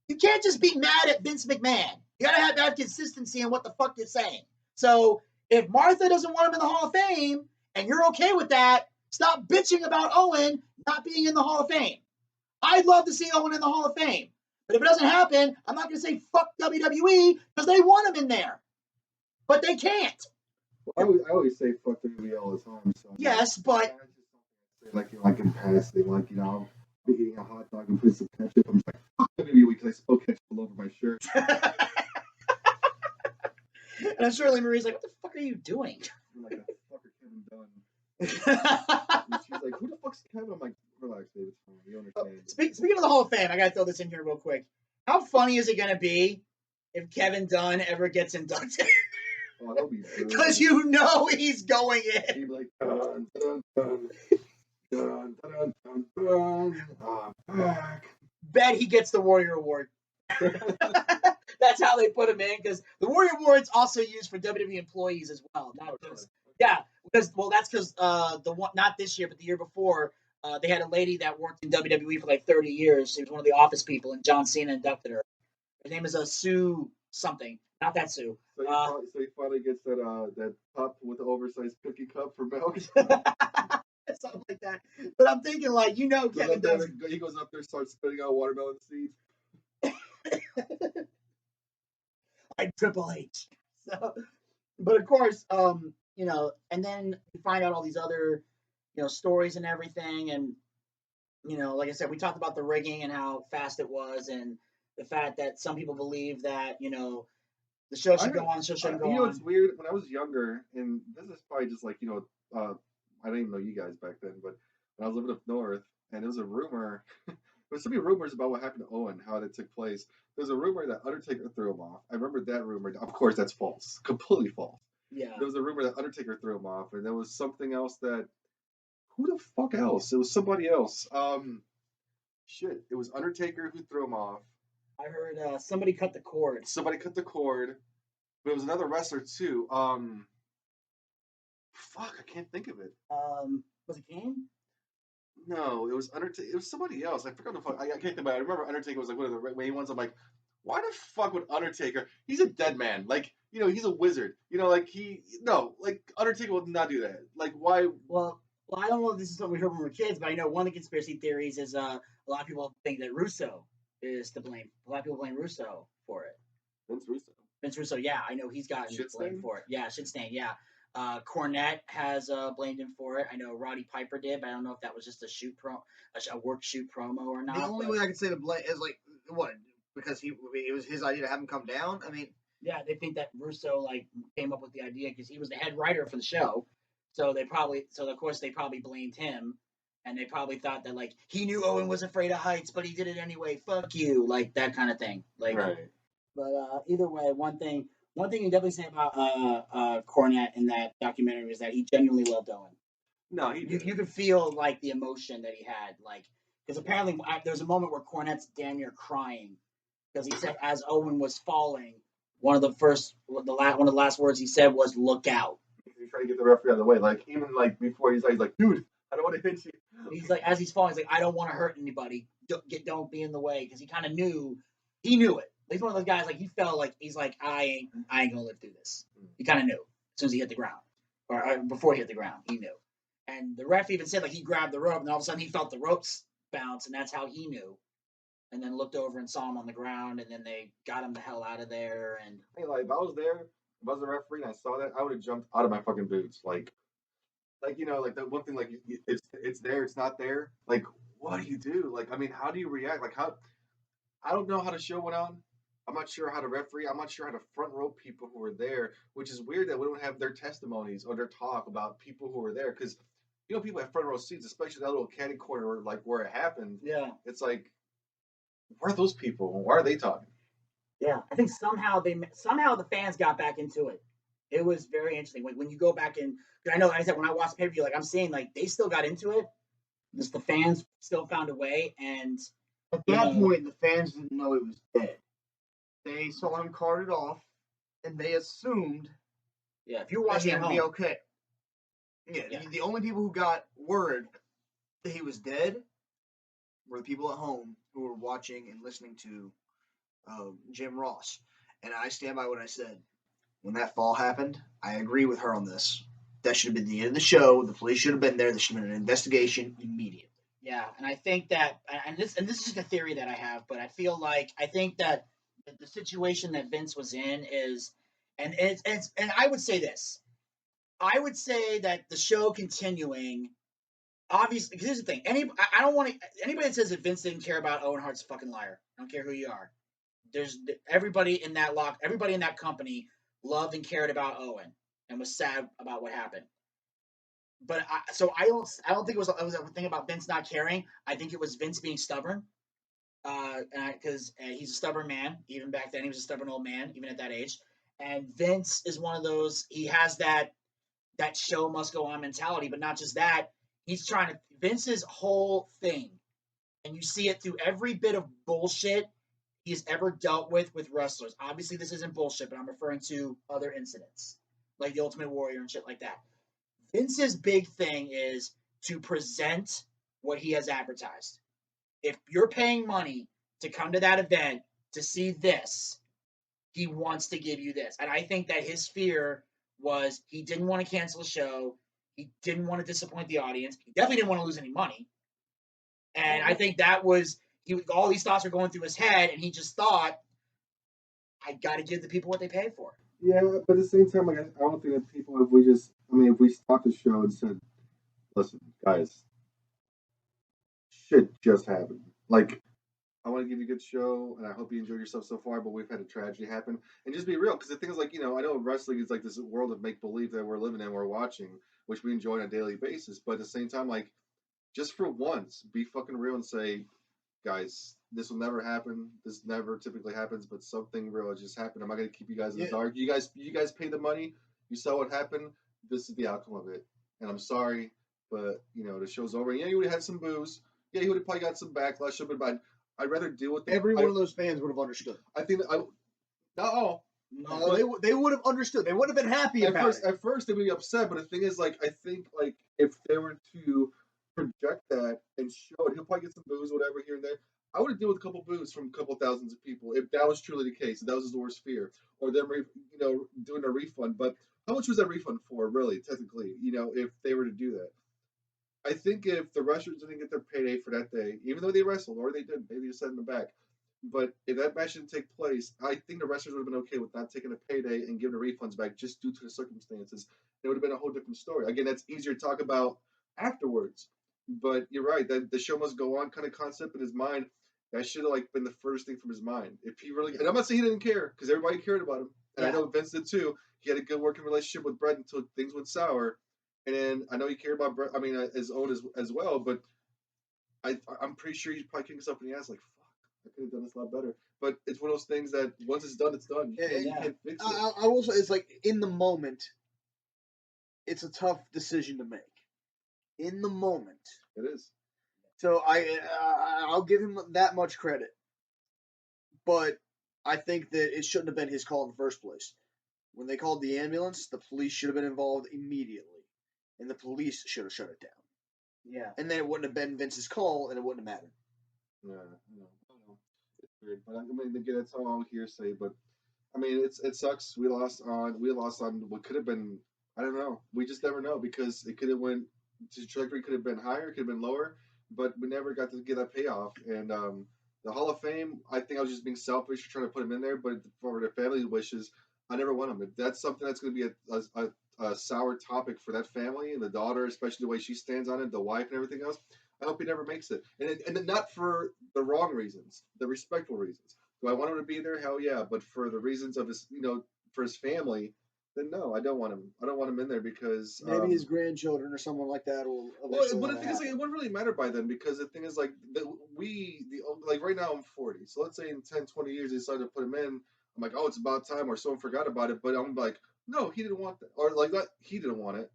You can't just be mad at Vince McMahon. You got to have consistency in what the fuck you're saying. So if Martha doesn't want him in the Hall of Fame and you're okay with that, stop bitching about Owen not being in the Hall of Fame. I'd love to see Owen in the Hall of Fame. But if it doesn't happen, I'm not going to say fuck WWE because they want him in there. But they can't. Well, I always say fuck WWE all the time. So yes, but like in passing, I'll be eating a hot dog and put some ketchup. I'm just like fuck WWE because I spilled ketchup all over my shirt. And I'm sure Lee Marie's like, what the fuck are you doing? I'm like, that fucker Kevin Dunn. And she's like, who the fuck's Kevin? I'm like, relax, David. It's fine. You understand. Speaking of the Hall of Fame, I gotta throw this in here real quick. How funny is it gonna be if Kevin Dunn ever gets inducted? Oh, that'll be good. Because you know he's going in. He'd be like, dun, dun, dun, dun, dun, dun, dun, I'm back. Bet he gets the Warrior Award. That's how they put him in, because the Warrior Award's also used for WWE employees as well. That's because that's because the one, not this year, but the year before, They had a lady that worked in WWE for like 30 years. She was one of the office people, and John Cena inducted her. Her name is Sue something. Not that Sue. So he finally gets that cup with the oversized cookie cup for milk. Something like that. But I'm thinking, like, Kevin does. He goes up there, starts spitting out watermelon seeds. Like Triple H. So, but of course, and then you find out all these other, stories and everything, and like I said, we talked about the rigging and how fast it was, and the fact that some people believe that the show should go on, the show shouldn't go on. It's weird. When I was younger, and this is probably just like I didn't even know you guys back then, but when I was living up north, and there was a rumor. There's so many rumors about what happened to Owen, how that took place. There's a rumor that Undertaker threw him off. I remember that rumor. Of course, that's false. Completely false. Yeah. There was a rumor that Undertaker threw him off, and there was something else that. Who the fuck else? It was somebody else. Shit. It was Undertaker who threw him off. I heard somebody cut the cord. Somebody cut the cord. But it was another wrestler too. Fuck, I can't think of it. Was it Kane? No, it was Undertaker. It was somebody else. I forgot the fuck. I can't think about it. I remember Undertaker was like one of the main ones. I'm like, why the fuck would Undertaker? He's a dead man. Like, he's a wizard. Like Undertaker would not do that. Like, why? Well, I don't know if this is what we heard when we were kids, but I know one of the conspiracy theories is a lot of people think that Russo is to blame. A lot of people blame Russo for it. Vince Russo, yeah, I know he's gotten blamed for it. Yeah, shit stain, yeah. Cornette has blamed him for it. I know Roddy Piper did, but I don't know if that was just a work shoot promo or not. The only way I could say the blame is like what, because it was his idea to have him come down. I mean, yeah, they think that Russo came up with the idea because he was the head writer for the show, so of course they probably blamed him, and they probably thought that he knew Owen was afraid of heights, but he did it anyway. Fuck you, that kind of thing. Right. But either way, one thing you definitely say about Cornette in that documentary is that he genuinely loved Owen. No, you could feel the emotion that he had, because apparently there's a moment where Cornette's damn near crying because he said as Owen was falling, one of the last words he said was "look out." He's trying to get the referee out of the way, even before he's like, dude, I don't want to hit you. He's like, as he's falling, he's like, I don't want to hurt anybody. Don't be in the way, because he kind of knew. He knew it. He's one of those guys, he felt he's like, I ain't gonna live through this. He kind of knew as soon as he hit the ground, or before he hit the ground, he knew. And the ref even said he grabbed the rope, and all of a sudden he felt the ropes bounce, and that's how he knew. And then looked over and saw him on the ground, and then they got him the hell out of there. And if I was there, if I was the referee and I saw that, I would have jumped out of my fucking boots. That one thing, it's there, it's not there. What do you do? How do you react? I don't know how the show went on. I'm not sure how to referee. I'm not sure how to front row people who were there, which is weird that we don't have their testimonies or their talk about people who were there. Because, people have front row seats, especially that little caddy corner where it happened. Yeah. It's where are those people? Why are they talking? Yeah. I think somehow the fans got back into it. It was very interesting. When you go back and, I know, like I said, when I watched pay-per-view, I'm seeing, they still got into it. Just the fans still found a way, and at that point, the fans didn't know it was dead. They saw him carted off, and they assumed if you're watching that at home, be okay. Yeah, the only people who got word that he was dead were the people at home who were watching and listening to Jim Ross. And I stand by what I said. When that fall happened, I agree with her on this. That should have been the end of the show. The police should have been there. There should have been an investigation immediately. Yeah, and I think that, and this is just a theory that I have, but I think that the situation that Vince was in is, and I would say this. I would say that the show continuing, obviously, because here's the thing. Anybody that says that Vince didn't care about Owen Hart's a fucking liar. I don't care who you are. There's everybody in that company loved and cared about Owen and was sad about what happened. But I don't think it was a thing about Vince not caring. I think it was Vince being stubborn. Because he's a stubborn man. Even back then, he was a stubborn old man, even at that age. And Vince is one of those. He has that show must go on mentality, but not just that. He's trying to Vince's whole thing, and you see it through every bit of bullshit he's ever dealt with wrestlers. Obviously, this isn't bullshit, but I'm referring to other incidents like the Ultimate Warrior and shit like that. Vince's big thing is to present what he has advertised. If you're paying money to come to that event to see this, he wants to give you this. And I think that his fear was he didn't want to cancel a show. He didn't want to disappoint the audience. He definitely didn't want to lose any money. And I think that was all these thoughts were going through his head, and he just thought, I got to give the people what they pay for. Yeah, but at the same time, like, I don't think that people, if we stopped the show and said, listen, guys, shit just happened. Like, I want to give you a good show, and I hope you enjoyed yourself so far, but we've had a tragedy happen. And just be real, because the thing is, like, I know wrestling is like this world of make-believe that we're living in, we're watching, which we enjoy on a daily basis. But at the same time, like, just for once, be fucking real and say, guys, this will never happen. This never typically happens, but something real just happened. I'm not going to keep you guys in the dark. You guys pay the money. You saw what happened. This is the outcome of it. And I'm sorry, but, the show's over. Yeah, you would have had some boos. Yeah, he would have probably got some backlash, but I'd rather deal with them. Every one of those fans would have understood. I think not all. No, they would have understood. They would have been happy about it. At first, they'd be upset, but the thing is, like, I think, like, if they were to project that and show it, he'll probably get some boos, whatever, here and there. I would have dealt with a couple boos from a couple thousands of people if that was truly the case. If that was his worst fear, or them, doing a refund. But how much was that refund for, really, technically? If they were to do that. I think if the wrestlers didn't get their payday for that day, even though they wrestled, or they didn't, maybe just sat in the back. But if that match didn't take place, I think the wrestlers would have been okay with not taking a payday and giving the refunds back just due to the circumstances. It would have been a whole different story. Again, that's easier to talk about afterwards. But you're right, that the show must go on kind of concept in his mind. That should have been the first thing from his mind. If he really, and I'm not saying he didn't care, because everybody cared about him, and I know Vince did too. He had a good working relationship with Brett until things went sour. And then I know he cared about Brett, his own as well, but I'm pretty sure he's probably kicking himself in the ass, like, fuck, I could have done this a lot better. But it's one of those things that once it's done, it's done. You can't fix it. I will say, it's like, in the moment, it's a tough decision to make. In the moment. It is. So I'll give him that much credit. But I think that it shouldn't have been his call in the first place. When they called the ambulance, the police should have been involved immediately. And the police should have shut it down. Yeah. And then it wouldn't have been Vince's call, and it wouldn't have mattered. Yeah, I know. It's weird, but again, it's all hearsay. But it sucks. We lost on what could have been. I don't know. We just never know, because it could have went. The trajectory could have been higher, could have been lower, but we never got to get that payoff. And the Hall of Fame, I think I was just being selfish for trying to put him in there, but for the family wishes, I never want him. If that's something that's going to be a sour topic for that family and the daughter, especially the way she stands on it, the wife and everything else, I hope he never makes it. And not for the wrong reasons, the respectful reasons. Do I want him to be there? Hell yeah. But for the reasons of his, for his family, then no, I don't want him. I don't want him in there because maybe his grandchildren or someone like that will. Well, but the thing is, it wouldn't really matter by then, because the thing is, right now I'm 40. So let's say in 10, 20 years they decided to put him in. I'm like, oh, it's about time, or someone forgot about it. But I'm like, no, he didn't want that, or not, he didn't want it.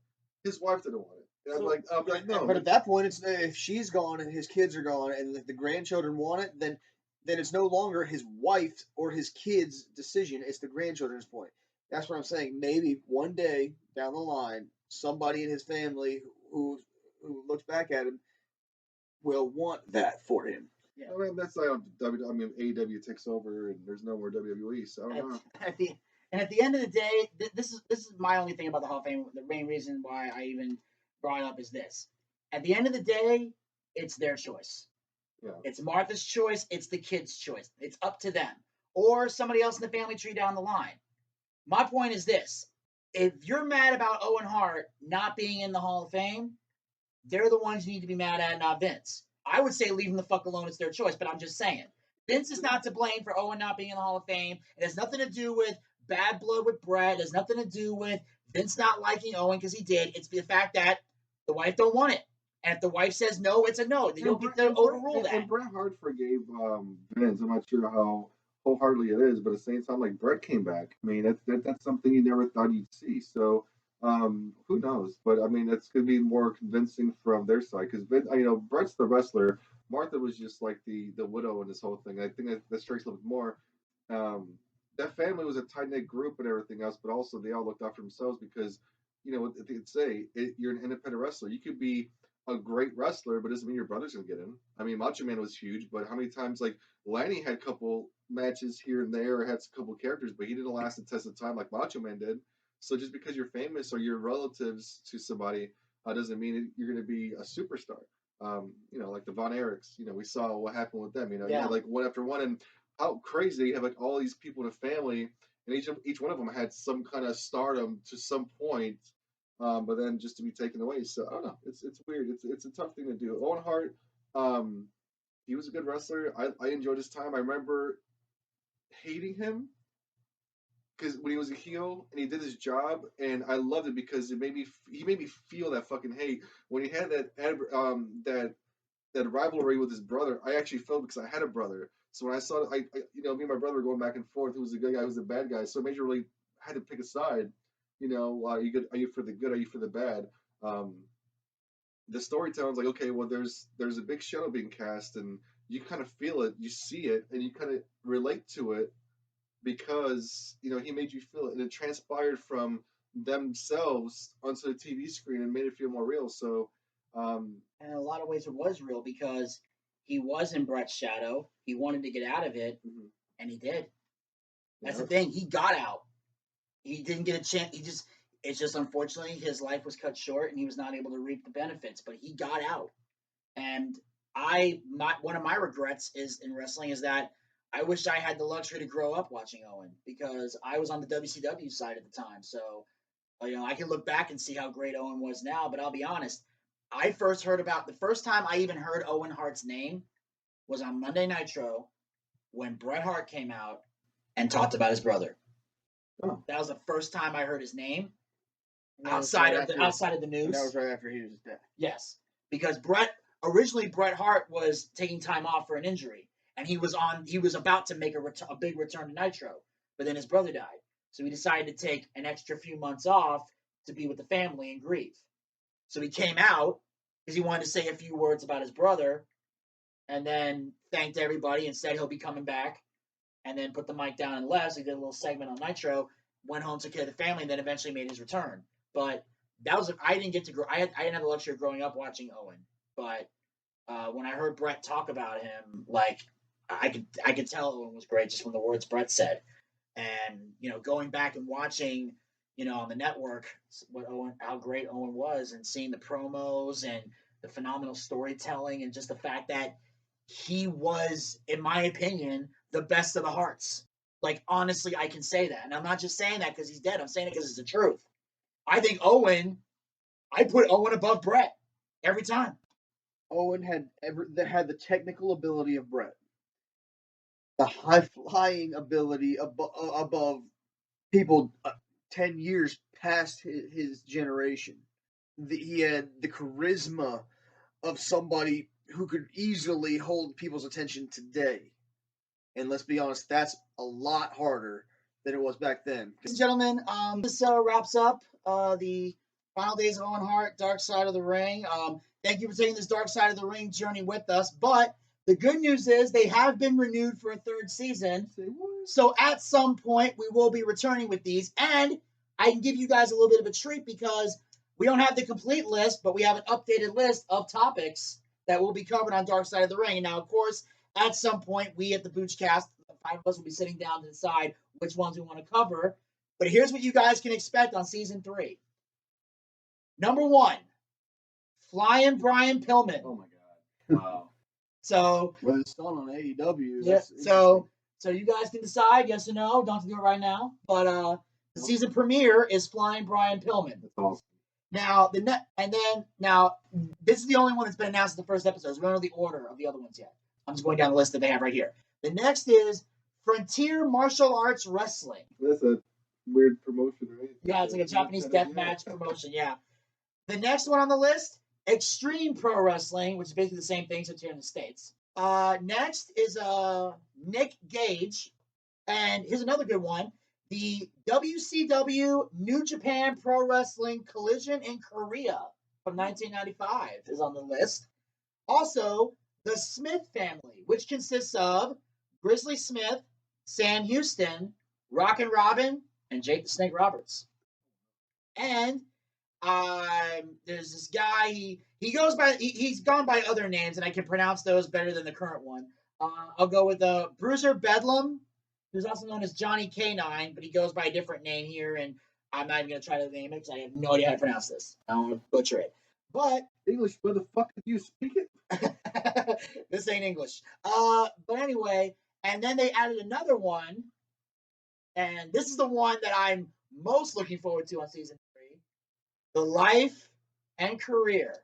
His wife didn't want it. And I'm like, no. But at that point, it's if she's gone and his kids are gone, and if the grandchildren want it, then it's no longer his wife or his kids' decision. It's the grandchildren's point. That's what I'm saying. Maybe one day down the line, somebody in his family who looks back at him will want that for him. Yeah. That's like AEW takes over and there's no more WWE. So I don't know. At the end of the day, this is my only thing about the Hall of Fame. The main reason why I even brought it up is this: at the end of the day, it's their choice. Yeah. It's Martha's choice. It's the kids' choice. It's up to them, or somebody else in the family tree down the line. My point is this: if you're mad about Owen Hart not being in the Hall of Fame, they're the ones you need to be mad at, not Vince. I would say leave them the fuck alone. It's their choice, but I'm just saying. Vince is not to blame for Owen not being in the Hall of Fame. It has nothing to do with bad blood with Brett. It has nothing to do with Vince not liking Owen because he did. It's the fact that the wife don't want it. And if the wife says no, it's a no. They don't get to overrule that. And Bret Hart forgave Vince. I'm not sure how wholeheartedly it is, but at the same time, like, Brett came back. I mean, that's something you never thought you'd see. So who knows? But I mean, that's going to be more convincing from their side, because Brett's the wrestler. Martha was just like the widow in this whole thing. I think that strikes a little bit more. That family was a tight knit group and everything else, but also they all looked out for themselves because, what they could say, you're an independent wrestler. You could be a great wrestler, but doesn't mean your brother's gonna get in. I mean, Macho Man was huge, but how many times like Lanny had a couple matches here and there, had a couple characters, but he didn't last the test of time like Macho Man did. So just because you're famous or you're relatives to somebody doesn't mean you're going to be a superstar. Like the Von Erichs, we saw what happened with them. You had like one after one, and how crazy you have like all these people in a family, and each one of them had some kind of stardom to some point, but then just to be taken away. So I don't know. It's weird. It's a tough thing to do. Owen Hart, he was a good wrestler. I enjoyed his time. I remember hating him because when he was a heel and he did his job, and I loved it because he made me feel that fucking hate when he had that rivalry with his brother. I actually felt because I had a brother, so when I saw me and my brother were going back and forth, who was the good guy, who was the bad guy, so it made you really had to pick a side. Are you for the good, are you for the bad? The storytelling's like, okay, well, there's a big shadow being cast, and you kind of feel it, you see it, and you kind of relate to it because he made you feel it, and it transpired from themselves onto the TV screen and made it feel more real. So, and in a lot of ways, it was real because he was in Brett's shadow. He wanted to get out of it, and he did. That's the thing. He got out. He didn't get a chance. It's just unfortunately his life was cut short, and he was not able to reap the benefits. But he got out, and one of my regrets in wrestling is that I wish I had the luxury to grow up watching Owen because I was on the WCW side at the time. So, I can look back and see how great Owen was now. But I'll be honest, the first time I even heard Owen Hart's name was on Monday Nitro when Bret Hart came out and talked about his brother. Oh. That was the first time I heard his name outside of the news. And that was right after he was dead. Yes, because originally Bret Hart was taking time off for an injury, and he was about to make a big return to Nitro, but then his brother died, so he decided to take an extra few months off to be with the family and grieve. So he came out because he wanted to say a few words about his brother, and then thanked everybody and said he'll be coming back, and then put the mic down and left. So he did a little segment on Nitro, went home, took care of the family, and then eventually made his return. But I didn't get to grow. I didn't have the luxury of growing up watching Owen. But when I heard Bret talk about him, like I could tell Owen was great just from the words Bret said. And going back and watching, on the network, how great Owen was, and seeing the promos and the phenomenal storytelling, and just the fact that he was, in my opinion, the best of the Harts. Like, honestly, I can say that. And I'm not just saying that because he's dead. I'm saying it because it's the truth. I think I put Owen above Bret every time. Owen had the technical ability of Bret, the high-flying ability above people 10 years past his generation. He had the charisma of somebody who could easily hold people's attention today. And let's be honest, that's a lot harder than it was back then. Ladies and gentlemen, this wraps up the final days of Owen Hart, Darkside of the Ring. Thank you for taking this Darkside of the Ring journey with us. But the good news is they have been renewed for a third season. So at some point, we will be returning with these. And I can give you guys a little bit of a treat because we don't have the complete list, but we have an updated list of topics that will be covered on Darkside of the Ring. And now, of course, at some point, we at the Boochcast, the 5 of us will be sitting down to decide which ones we want to cover. But here's what you guys can expect on Season 3. Number 1, Flying Brian Pillman. Oh, my God. Wow. So, well, it's still on AEW. Yeah, so you guys can decide yes or no. Don't have to do it right now. But the season premiere is Flying Brian Pillman. That's awesome. Now this is the only one that's been announced in the first episode. So we don't know the order of the other ones yet. I'm just going down the list that they have right here. The next is Frontier Martial Arts Wrestling. That's a weird promotion, right? Yeah, it's like a Japanese death match promotion. Yeah. The next one on the list, Extreme Pro Wrestling, which is basically the same thing, except here in the States. Next is Nick Gage. And here's another good one. The WCW New Japan Pro Wrestling Collision in Korea from 1995 is on the list. Also, the Smith family, which consists of Grizzly Smith, Sam Houston, Rockin' Robin, and Jake the Snake Roberts. And There's this guy. He goes by. He's gone by other names, and I can pronounce those better than the current one. I'll go with Bruiser Bedlam, who's also known as Johnny K9, but he goes by a different name here, and I'm not even gonna try to name it because I have no idea how to pronounce this. I don't want to butcher it. But English, where the fuck did you speak it? this ain't English. But anyway, and then they added another one, and this is the one that I'm most looking forward to on season 3: the life and career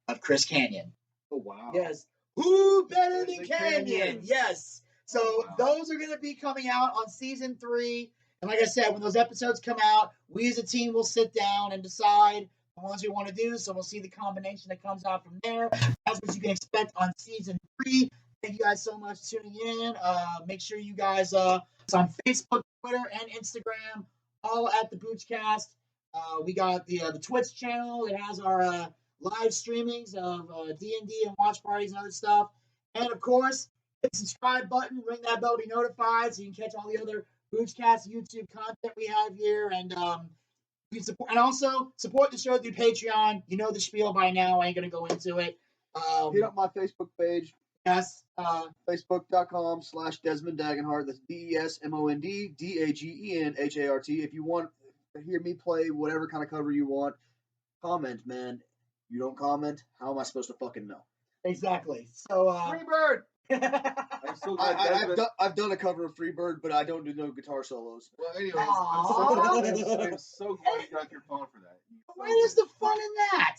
of Chris Canyon. Oh wow. Yes. Who better than The Canyon? Canyon. Yes. So wow. those are going to be coming out on season 3. And like I said, when those episodes come out, we as a team will sit down and decide the ones we want to do. So we'll see the combination that comes out from there. That's what you can expect on season 3. Thank you guys so much for tuning in. Make sure you guys it's on Facebook, Twitter, and Instagram, all at the Boochcast. We got the Twitch channel. It has our live streamings of D&D and watch parties and other stuff. And of course, hit the subscribe button, ring that bell to be notified so you can catch all the other Boochcast YouTube content we have here. And you can support, and also support the show through Patreon. You know the spiel by now. I ain't gonna go into it. Hit up my Facebook page. Yes. Facebook.com/Desmond Dagenhart. That's DESMOND DAGENHART. If you want to hear me play whatever kind of cover you want, comment, man. You don't comment, how am I supposed to fucking know? Exactly. So Freebird! I'm so glad I've done a cover of Freebird, but I don't do no guitar solos. Well, anyways, Aw. I'm so glad you got your phone for that. where is the fun in that?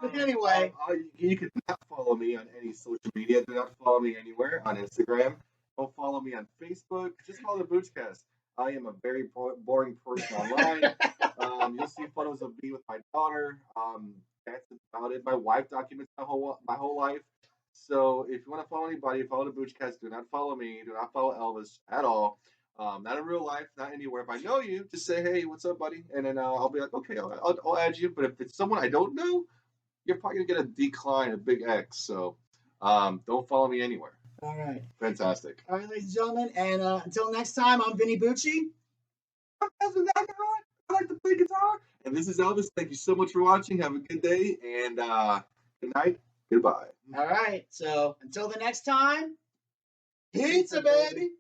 But anyway. You can not follow me on any social media. Do not follow me anywhere on Instagram. Don't follow me on Facebook. Just follow the Boochcast. I am a very boring person online. You'll see photos of me with my daughter. That's about it. My wife documents my whole life. So if you want to follow anybody, follow the Boochcast. Do not follow me. Do not follow Elvis at all. Not in real life, not anywhere. If I know you, just say, hey, what's up, buddy? And then I'll be like, okay, I'll add you. But if it's someone I don't know, you're probably going to get a decline, a big X. So don't follow me anywhere. All right. Fantastic. All right, ladies and gentlemen. And until next time, I'm Vinny Bucci. I'm Desmond Dagenhart. I like to play guitar. And this is Elvis. Thank you so much for watching. Have a good day. And good night. Goodbye. All right. So until the next time, pizza, baby.